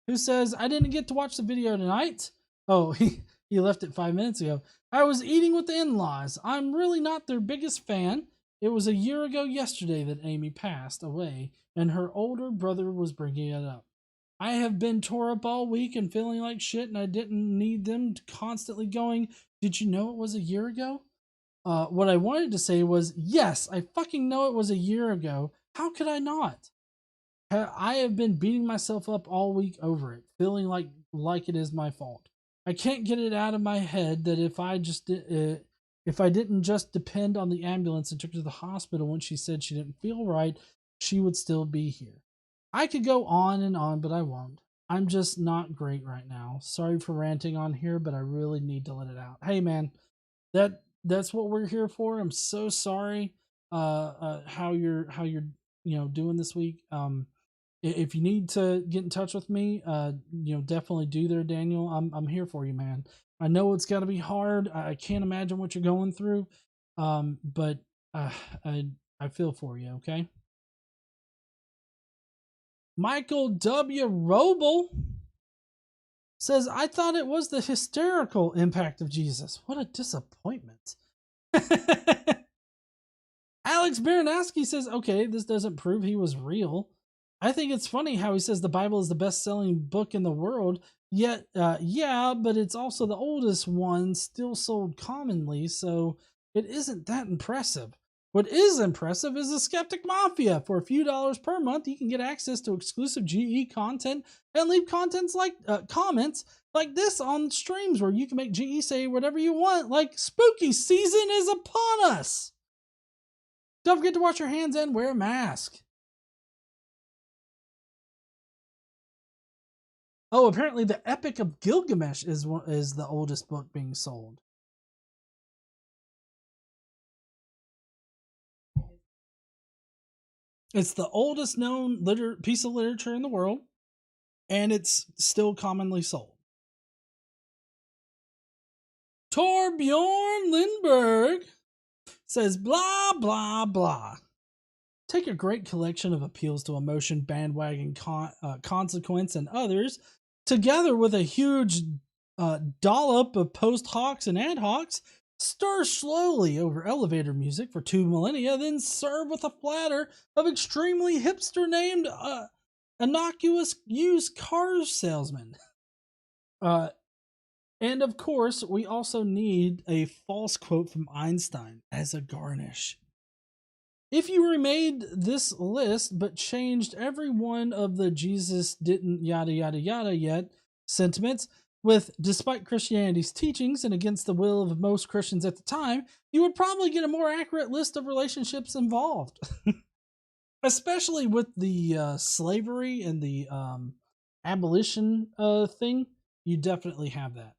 [SPEAKER 7] who says, I didn't get to watch the video tonight. Oh, he left it 5 minutes ago. I was eating with the in-laws. I'm really not their biggest fan. It was a year ago yesterday that Amy passed away, and her older brother was bringing it up. I have been tore up all week and feeling like shit, and I didn't need them constantly going, did you know it was a year ago? What I wanted to say was, yes, I fucking know it was a year ago. How could I not? I have been beating myself up all week over it, feeling like it is my fault. I can't get it out of my head that if I didn't just depend on the ambulance and took her to the hospital when she said she didn't feel right, she would still be here. I could go on and on, but I won't. I'm just not great right now. Sorry for ranting on here, but I really need to let it out. Hey man, that's what we're here for. I'm so sorry how you're doing this week. If you need to get in touch with me, definitely do there, Daniel. I'm here for you, man. I know it's got to be hard. I can't imagine what you're going through, but I feel for you, okay? Michael W. Roble says, I thought it was the hysterical impact of Jesus. What a disappointment. Alex Baranowski says, okay, this doesn't prove he was real. I think it's funny how he says the Bible is the best-selling book in the world, yet, yeah, but it's also the oldest one still sold commonly, so it isn't that impressive. What is impressive is the Skeptic Mafia. For a few dollars per month, you can get access to exclusive GE content and leave comments like this on streams where you can make GE say whatever you want, like spooky season is upon us. Don't forget to wash your hands and wear a mask. Oh, apparently the Epic of Gilgamesh is the oldest book being sold. It's the oldest known piece of literature in the world, and it's still commonly sold. Torbjorn Lindberg says, blah, blah, blah. Take a great collection of appeals to emotion, bandwagon, consequence, and others, together with a huge dollop of post hocs and ad hocs, stir slowly over elevator music for 2 millennia, then serve with a platter of extremely hipster named innocuous used car salesman. And of course, we also need a false quote from Einstein as a garnish. If you remade this list but changed every one of the Jesus didn't yada yada yada yet sentiments with despite Christianity's teachings and against the will of most Christians at the time, you would probably get a more accurate list of relationships involved. Especially with the slavery and the abolition thing, you definitely have that.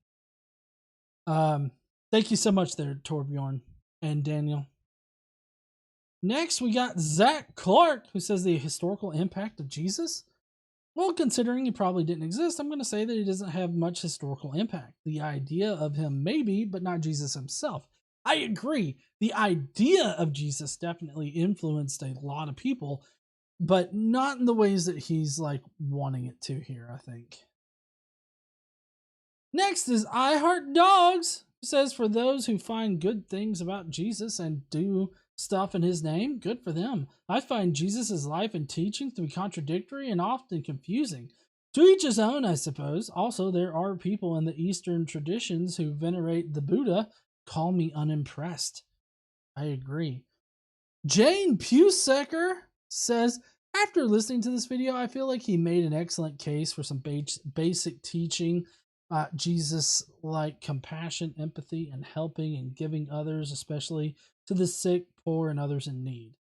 [SPEAKER 7] Thank you so much there, Torbjorn and Daniel. Next, we got Zach Clark, who says the historical impact of Jesus. Well, considering he probably didn't exist, I'm going to say that he doesn't have much historical impact. The idea of him maybe, but not Jesus himself. I agree. The idea of Jesus definitely influenced a lot of people, but not in the ways that he's like wanting it to here, I think. Next is I Heart Dogs, who says for those who find good things about Jesus and do stuff in his name, good for them. I find Jesus' life and teachings to be contradictory and often confusing. To each his own, I suppose. Also, there are people in the Eastern traditions who venerate the Buddha. Call me unimpressed. I agree. Jane Pusecker says, after listening to this video, I feel like he made an excellent case for some basic teaching. Jesus like compassion, empathy, and helping and giving others, especially to the sick, poor, and others in need.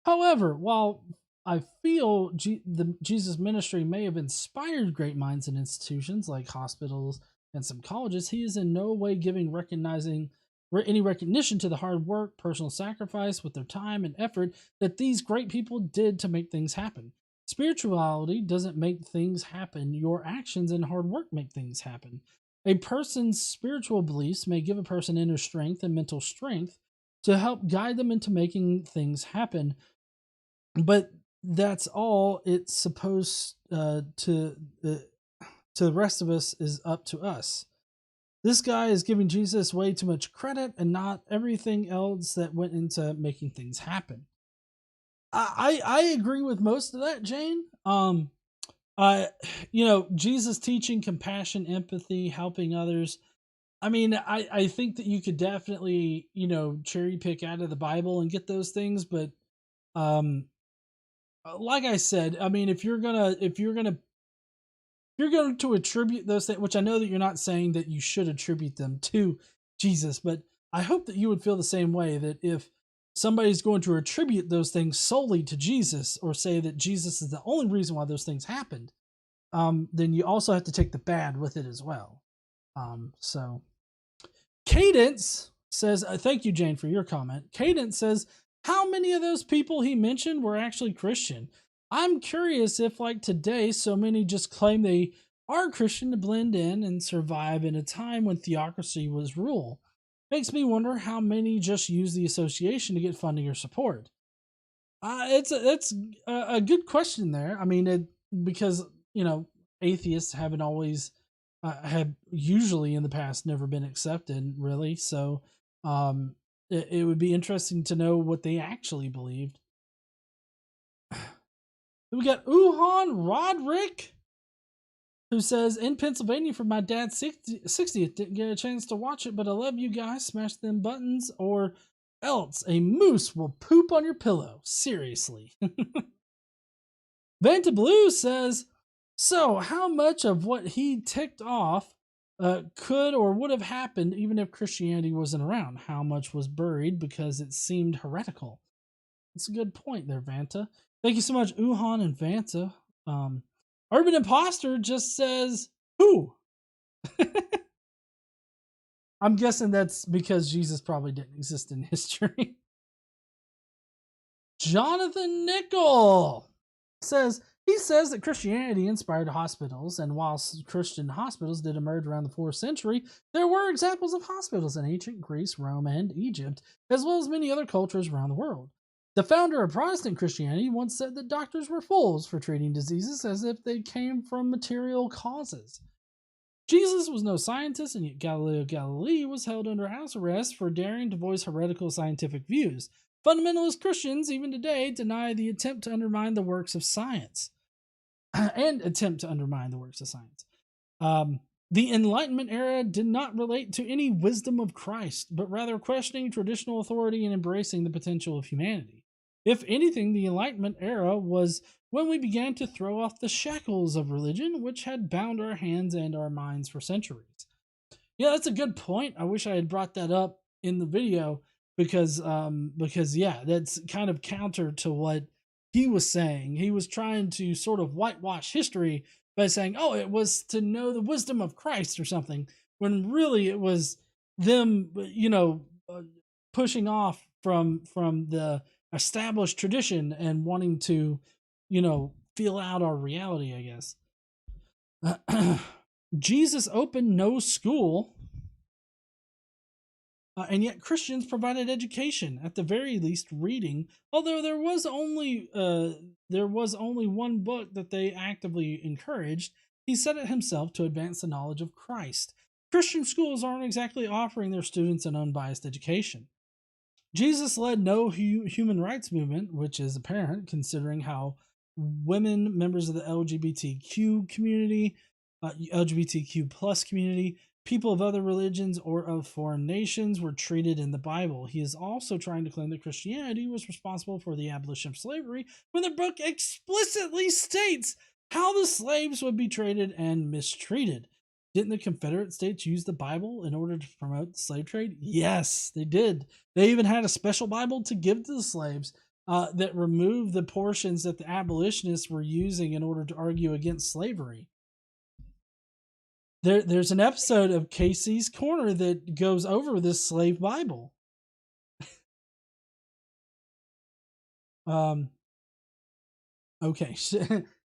[SPEAKER 7] However, while I feel the Jesus ministry may have inspired great minds and institutions like hospitals and some colleges, he is in no way giving any recognition to the hard work, personal sacrifice with their time and effort that these great people did to make things happen. Spirituality doesn't make things happen. Your actions and hard work make things happen. A person's spiritual beliefs may give a person inner strength and mental strength to help guide them into making things happen. But that's all it's supposed to the rest of us is up to us. This guy is giving Jesus way too much credit and not everything else that went into making things happen. I agree with most of that, Jane. Jesus teaching compassion, empathy, helping others. I mean, I think that you could definitely, cherry pick out of the Bible and get those things, but like I said, I mean, if you're going to attribute those things, which I know that you're not saying that you should attribute them to Jesus, but I hope that you would feel the same way, that if somebody's going to attribute those things solely to Jesus or say that Jesus is the only reason why those things happened, then you also have to take the bad with it as well. So Cadence says, thank you, Jane, for your comment. Cadence says, how many of those people he mentioned were actually Christian? I'm curious if, like today, so many just claim they are Christian to blend in and survive in a time when theocracy was rule. Makes me wonder how many just use the association to get funding or support. It's a good question there. I mean, because atheists haven't always have usually in the past never been accepted, really. So it would be interesting to know what they actually believed. We got Uhan Roderick, who says, in Pennsylvania for my dad's 60th. Didn't get a chance to watch it, but I love you guys. Smash them buttons or else a moose will poop on your pillow. Seriously. Vanta Blue says, so how much of what he ticked off could or would have happened even if Christianity wasn't around? How much was buried because it seemed heretical? That's a good point there, Vanta. Thank you so much, Uhan and Vanta. Urban Imposter just says, Who? I'm guessing that's because Jesus probably didn't exist in history. Jonathan Nickel says that Christianity inspired hospitals, and while Christian hospitals did emerge around the 4th century, there were examples of hospitals in ancient Greece, Rome, and Egypt, as well as many other cultures around the world. The founder of Protestant Christianity once said that doctors were fools for treating diseases as if they came from material causes. Jesus was no scientist, and yet Galileo Galilei was held under house arrest for daring to voice heretical scientific views. Fundamentalist Christians, even today, deny the attempt to undermine the works of science. The Enlightenment era did not relate to any wisdom of Christ, but rather questioning traditional authority and embracing the potential of humanity. If anything, the Enlightenment era was when we began to throw off the shackles of religion, which had bound our hands and our minds for centuries. Yeah, that's a good point. I wish I had brought that up in the video because yeah, that's kind of counter to what he was saying. He was trying to sort of whitewash history by saying, oh, it was to know the wisdom of Christ or something, when really it was them, pushing off from the established tradition and wanting to, feel out our reality, I guess. Jesus opened no school, and yet Christians provided education, at the very least reading, although there was only one book that they actively encouraged. He said it himself, to advance the knowledge of Christ. Christian schools aren't exactly offering their students an unbiased education. Jesus led no human rights movement, which is apparent considering how women, members of the LGBTQ community, LGBTQ plus community, people of other religions or of foreign nations were treated in the Bible. He is also trying to claim that Christianity was responsible for the abolition of slavery, when the book explicitly states how the slaves would be treated and mistreated. Didn't the Confederate States use the Bible in order to promote the slave trade? Yes, they did. They even had a special Bible to give to the slaves that removed the portions that the abolitionists were using in order to argue against slavery. There's an episode of Casey's Corner that goes over this slave Bible. Okay,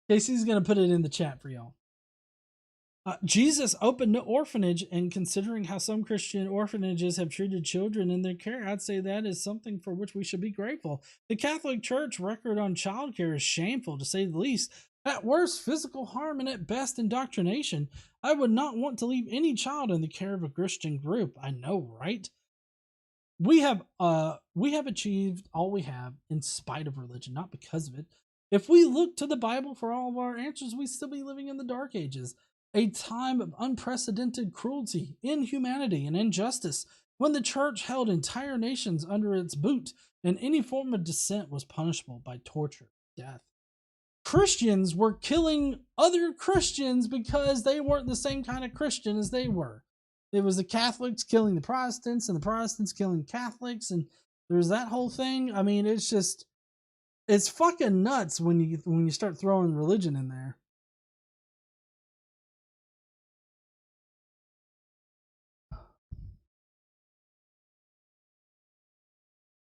[SPEAKER 7] Casey's going to put it in the chat for y'all. Jesus opened no orphanage, and considering how some Christian orphanages have treated children in their care, I'd say that is something for which we should be grateful. The Catholic Church record on childcare is shameful, to say the least. At worst, physical harm, and at best, indoctrination. I would not want to leave any child in the care of a Christian group. I know, right? We have achieved all we have in spite of religion, not because of it. If we look to the Bible for all of our answers, we'd still be living in the Dark Ages, a time of unprecedented cruelty, inhumanity, and injustice, when the church held entire nations under its boot, and any form of dissent was punishable by torture, death. Christians were killing other Christians because they weren't the same kind of Christian as they were. It was the Catholics killing the Protestants, and the Protestants killing Catholics, and there's that whole thing. I mean, it's fucking nuts when you start throwing religion in there.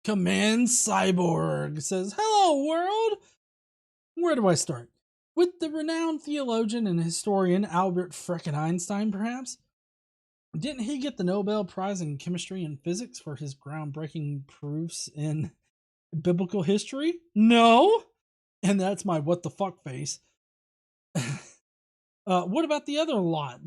[SPEAKER 7] Command Cyborg says, hello, world! Where do I start? With the renowned theologian and historian Albert frickin' Einstein, perhaps? Didn't he get the Nobel Prize in Chemistry and Physics for his groundbreaking proofs in biblical history? No! And that's my what the fuck face. What about the other lot?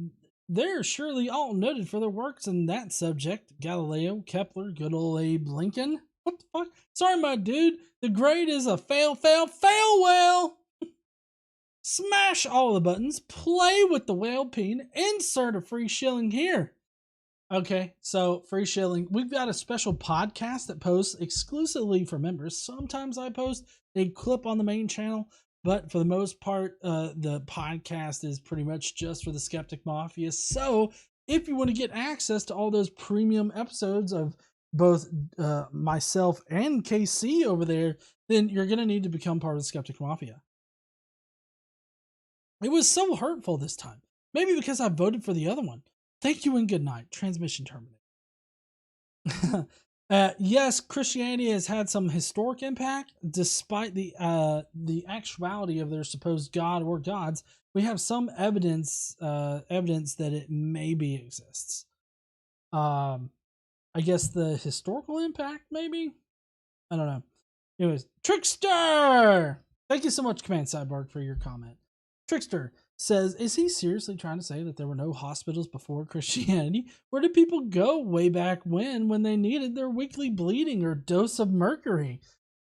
[SPEAKER 7] They're surely all noted for their works in that subject. Galileo, Kepler, good old Abe Lincoln. What the fuck? Sorry, my dude. The grade is a fail well. Smash all the buttons. Play with the whale peen. Insert a free shilling here. Okay, so free shilling. We've got a special podcast that posts exclusively for members. Sometimes I post a clip on the main channel, but for the most part, the podcast is pretty much just for the Skeptic Mafia. So if you want to get access to all those premium episodes of both myself and KC over there, then you're going to need to become part of the Skeptic Mafia. It was so hurtful this time. Maybe because I voted for the other one. Thank you and good night. Transmission terminated. Yes, Christianity has had some historic impact, despite the actuality of their supposed god or gods. We have some evidence that it maybe exists. I guess the historical impact, maybe. I don't know. Anyways, Trickster! Thank you so much, Command Cyborg, for your comment. Trickster says, is he seriously trying to say that there were no hospitals before Christianity? Where did people go way back when they needed their weekly bleeding or dose of mercury?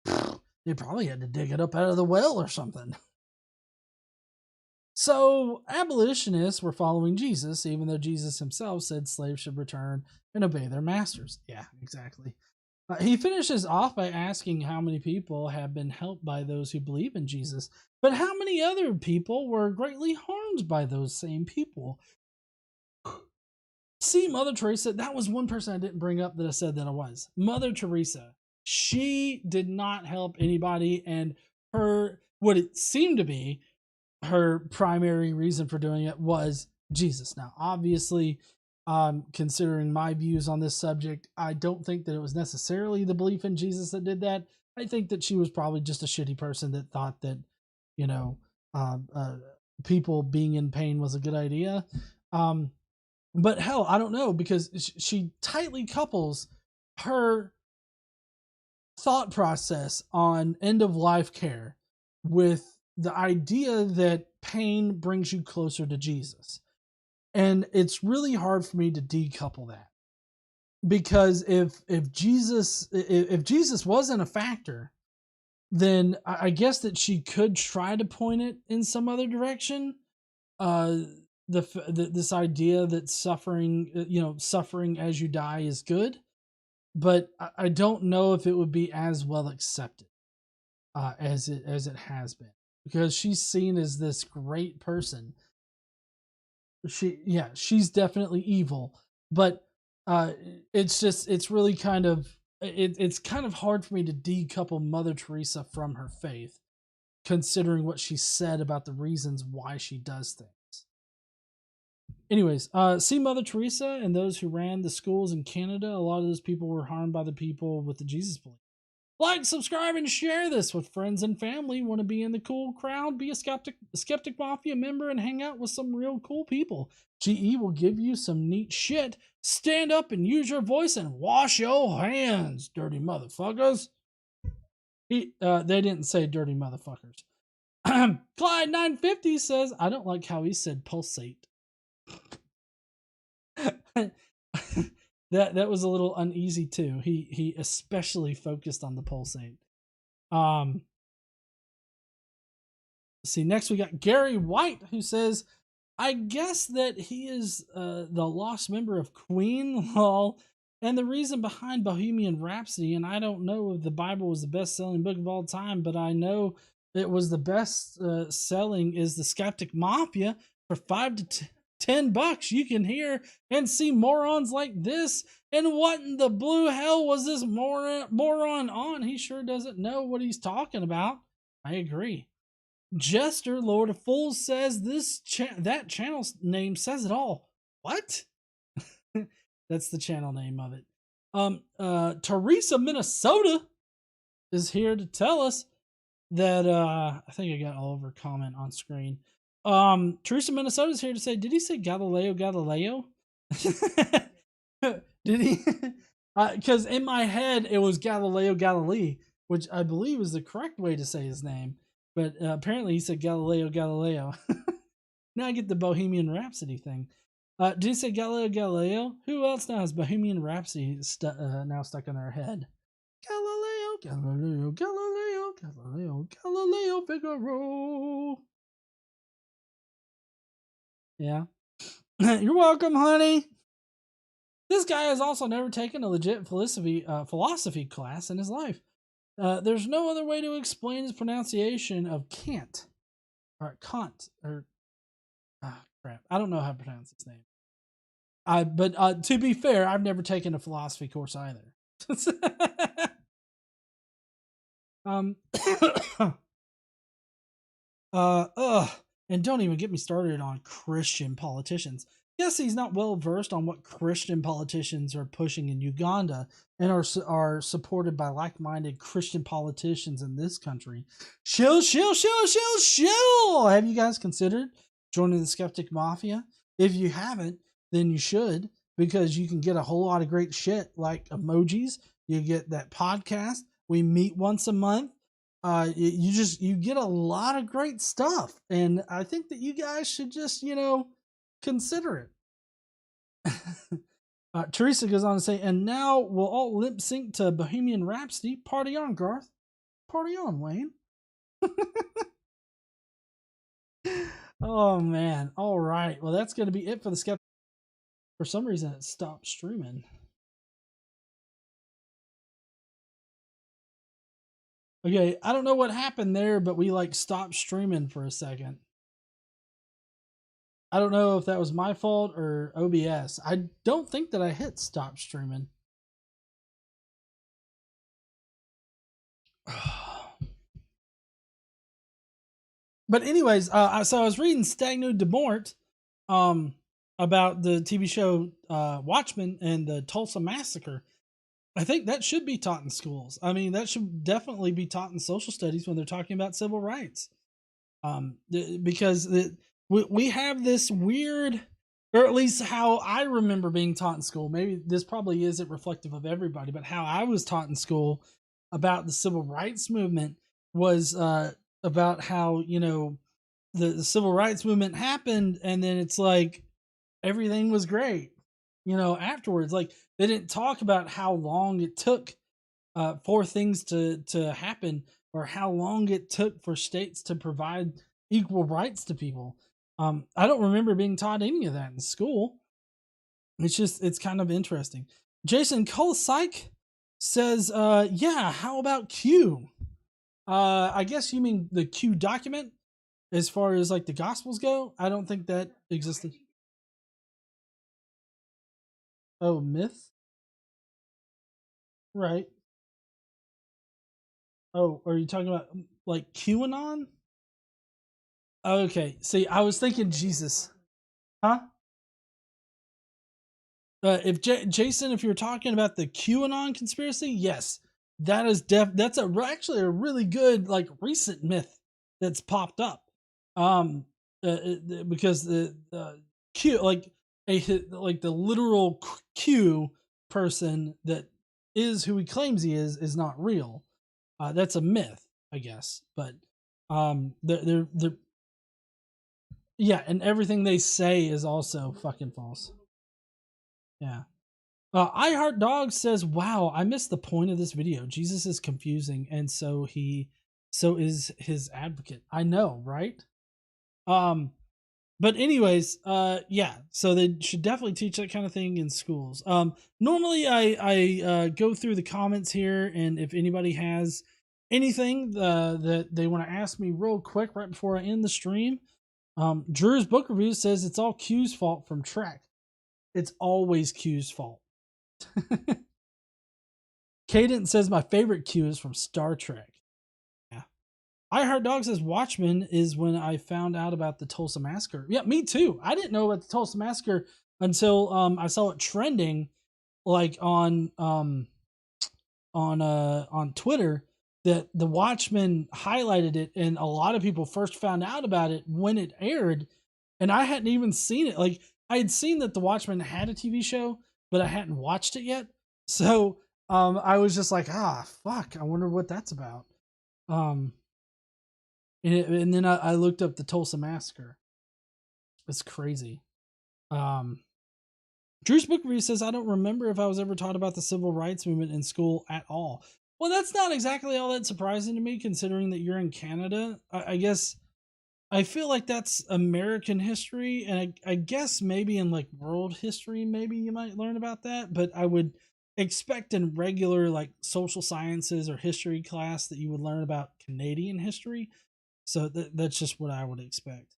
[SPEAKER 7] They probably had to dig it up out of the well or something. So, abolitionists were following Jesus, even though Jesus himself said slaves should return and obey their masters. Yeah, exactly. He finishes off by asking how many people have been helped by those who believe in Jesus, but how many other people were greatly harmed by those same people. See, Mother Teresa, that was one person I didn't bring up that I said that I was. Mother Teresa. She did not help anybody, and what it seemed to be her primary reason for doing it was Jesus. Now, obviously, considering my views on this subject, I don't think that it was necessarily the belief in Jesus that did that. I think that she was probably just a shitty person that thought that, people being in pain was a good idea. But hell, I don't know, because she tightly couples her thought process on end-of-life care with the idea that pain brings you closer to Jesus. And it's really hard for me to decouple that, because if Jesus wasn't a factor, then I guess that she could try to point it in some other direction. This idea that suffering as you die is good, but I don't know if it would be as well accepted as it has been, because she's seen as this great person. She's definitely evil, but it's really kind of it's kind of hard for me to decouple Mother Teresa from her faith, considering what she said about the reasons why she does things. Anyways, see Mother Teresa and those who ran the schools in Canada. A lot of those people were harmed by the people with the Jesus belief. Like, subscribe, and share this with friends and family. Want to be in the cool crowd? Be a Skeptic Mafia member and hang out with some real cool people. GE will give you some neat shit. Stand up and use your voice and wash your hands, dirty motherfuckers. They didn't say dirty motherfuckers. Clyde950 says, I don't like how he said pulsate. That was a little uneasy too. He especially focused on the pulsate. See, next we got Gary White, who says, I guess that he is the lost member of Queen, lol, and the reason behind Bohemian Rhapsody. And I don't know if the Bible was the best-selling book of all time, but I know it was the best selling is the Skeptic Mafia. For $5 to $10 you can hear and see morons like this. And what in the blue hell was this moron on? He sure doesn't know what he's talking about. I agree. Jester, Lord of Fools, says that channel name says it all. What? That's the channel name of it. Teresa, Minnesota is here to tell us that I think I got Oliver comment on screen. Teresa, Minnesota is here to say, did he say Galileo? Did he? Because in my head it was Galileo Galilei, which I believe is the correct way to say his name. But apparently he said Galileo. Now I get the Bohemian Rhapsody thing. Did he say Galileo? Who else now has Bohemian Rhapsody now stuck in their head? Galileo Figaro. Yeah. You're welcome, honey. This guy has also never taken a legit philosophy class in his life. There's no other way to explain his pronunciation of Kant. Or Kant. Or crap. I don't know how to pronounce his name. But to be fair, I've never taken a philosophy course either. And don't even get me started on Christian politicians. Yes, he's not well versed on what Christian politicians are pushing in Uganda and are supported by like-minded Christian politicians in this country. Shill. Have you guys considered joining the Skeptic Mafia? If you haven't, then you should, because you can get a whole lot of great shit like emojis. You get that podcast. We meet once a month. You get a lot of great stuff, and I think that you guys should just, consider it. Teresa goes on to say, and now we'll all lip sync to Bohemian Rhapsody. Party on, Garth. Party on, Wayne. Oh man. All right. Well, that's going to be it for the Skeptic. For some reason, it stopped streaming. Okay, I don't know what happened there, but we stopped streaming for a second. I don't know if that was my fault or OBS. I don't think that I hit stop streaming. But anyways, so I was reading Stagno de Mort about the TV show Watchmen and the Tulsa Massacre. I think that should be taught in schools. I mean, that should definitely be taught in social studies when they're talking about civil rights. Because we have this weird, or at least how I remember being taught in school. Maybe this probably isn't reflective of everybody, but how I was taught in school about the civil rights movement was about how, the civil rights movement happened, and then it's like everything was great. Afterwards, they didn't talk about how long it took for things to happen, or how long it took for states to provide equal rights to people. I don't remember being taught any of that in school. It's kind of interesting. Jason Kolosik says, yeah, how about Q? I guess you mean the Q document as far as the Gospels go? I don't think that existed. Oh, myth? Right. Oh, are you talking about QAnon? Okay. See, I was thinking Jesus. Huh? If Jason, if you're talking about the QAnon conspiracy, yes, that is that's actually a really good recent myth that's popped up. Because the Q the literal Q person that is who he claims he is not real. That's a myth, I guess. But they're yeah, and everything they say is also fucking false. Yeah. I Heart Dog says, "Wow, I missed the point of this video. Jesus is confusing, and so is his advocate." I know, right? But anyways, yeah, so they should definitely teach that kind of thing in schools. Normally I go through the comments here, and if anybody has anything that they want to ask me real quick right before I end the stream. Drew's book review says it's all Q's fault from Trek. It's always Q's fault. Cadence says my favorite Q is from Star Trek. I Heart Dog says Watchmen is when I found out about the Tulsa Massacre. Yeah, me too. I didn't know about the Tulsa Massacre until I saw it trending on Twitter, that the Watchmen highlighted it, and a lot of people first found out about it when it aired, and I hadn't even seen it. I had seen that the Watchmen had a TV show, but I hadn't watched it yet. So I was just like, fuck, I wonder what that's about. And then I looked up the Tulsa Massacre. It's crazy. Drew's book review says, I don't remember if I was ever taught about the civil rights movement in school at all. Well, that's not exactly all that surprising to me, considering that you're in Canada. I guess I feel like that's American history, and I guess maybe in world history, maybe you might learn about that, but I would expect in regular social sciences or history class that you would learn about Canadian history. So that's just what I would expect.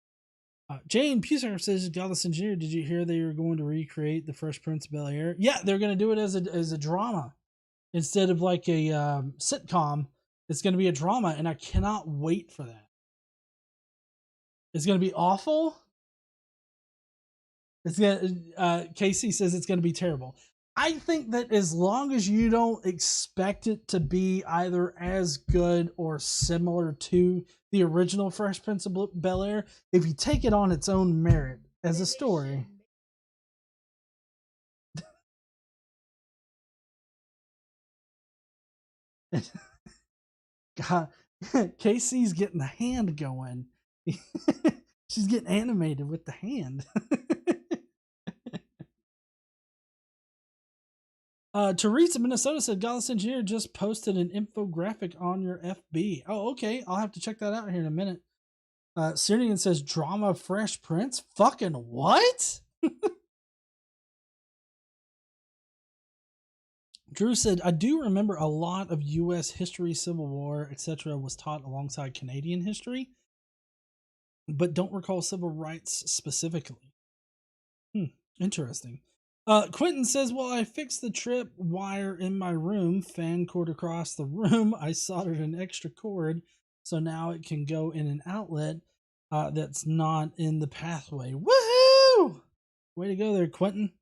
[SPEAKER 7] Jane Puser says, Godless Engineer, did you hear they are going to recreate the Fresh Prince of Bel-Air? Yeah, they're going to do it as a drama. Instead of a sitcom, it's going to be a drama, and I cannot wait for that. It's gonna be awful. It's gonna. Casey says it's gonna be terrible. I think that as long as you don't expect it to be either as good or similar to the original Fresh Prince of Bel-Air, if you take it on its own merit as a story. God, Casey's getting the hand going. She's getting animated with the hand. Teresa, Minnesota said, Godless Engineer just posted an infographic on your FB. Oh, okay. I'll have to check that out here in a minute. Syrian says, drama Fresh Prince? Fucking what? Drew said, I do remember a lot of U.S. history, Civil War, etc. was taught alongside Canadian history, but don't recall civil rights specifically. Interesting. Quentin says, well, I fixed the trip wire in my room, fan cord across the room. I soldered an extra cord, so now it can go in an outlet that's not in the pathway. Woohoo! Way to go there, Quentin.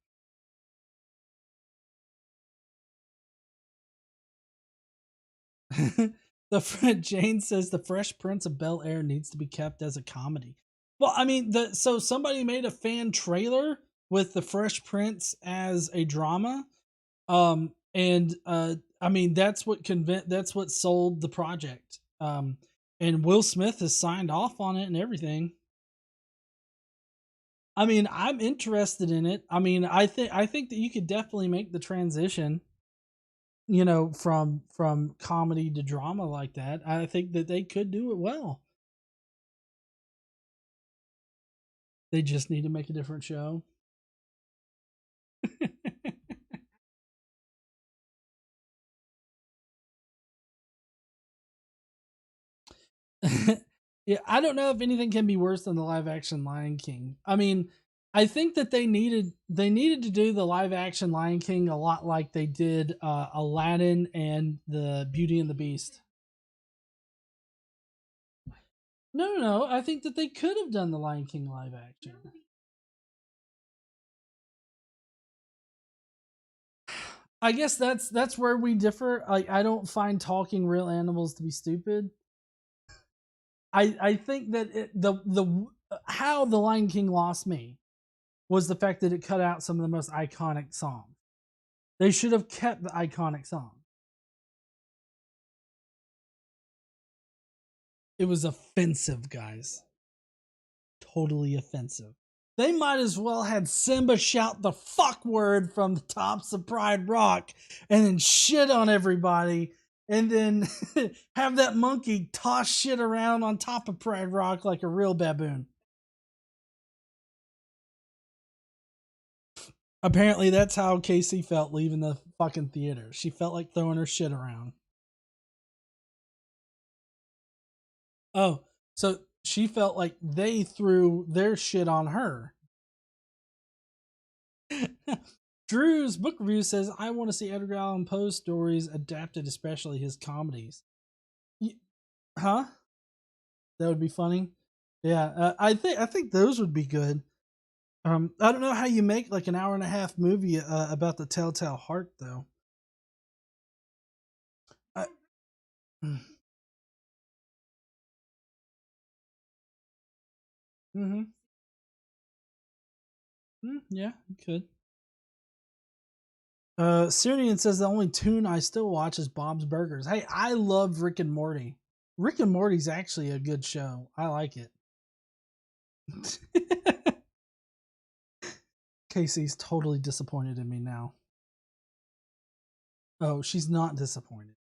[SPEAKER 7] Jane says the Fresh Prince of Bel-Air needs to be kept as a comedy. Well, I mean, so somebody made a fan trailer with the Fresh Prince as a drama, I mean that's what sold the project. And Will Smith has signed off on it and everything. I mean, I'm interested in it. I mean, I think that you could definitely make the transition, you know, from comedy to drama like that. I think that they could do it well. They just need to make a different show. Yeah, I don't know if anything can be worse than the live action Lion King. I mean, I think that they needed to do the live action Lion King a lot like they did Aladdin and the Beauty and the Beast. No. I think that they could have done the Lion King live action. I guess that's where we differ. Like, I don't find talking real animals to be stupid. I think that how the Lion King lost me was the fact that it cut out some of the most iconic songs. They should have kept the iconic song. It was offensive, guys. Totally offensive. They might as well had Simba shout the fuck word from the tops of Pride Rock and then shit on everybody and then have that monkey toss shit around on top of Pride Rock like a real baboon. Apparently that's how Casey felt leaving the fucking theater. She felt like throwing her shit around. Oh, so she felt like they threw their shit on her. Drew's book review says, I want to see Edgar Allan Poe's stories adapted, especially his comedies. Huh? That would be funny. Yeah, I think those would be good. I don't know how you make like an 1.5-hour movie about the Telltale Heart, though. Yeah, you could. Syrian says the only tune I still watch is Bob's Burgers. Hey, I love Rick and Morty. Rick and Morty's actually a good show. I like it. Casey's totally disappointed in me now. Oh, she's not disappointed.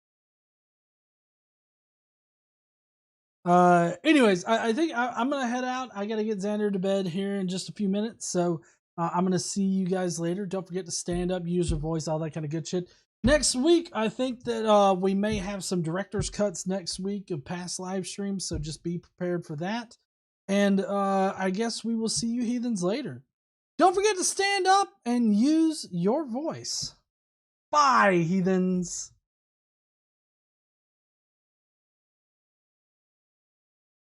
[SPEAKER 7] Anyways, I think I'm gonna head out. I gotta get Xander to bed here in just a few minutes, so I'm gonna see you guys later. Don't forget to stand up, use your voice, all that kind of good shit. Next week, I think that we may have some director's cuts next week of past live streams, so just be prepared for that. And I guess we will see you heathens later. Don't forget to stand up and use your voice. Bye, heathens.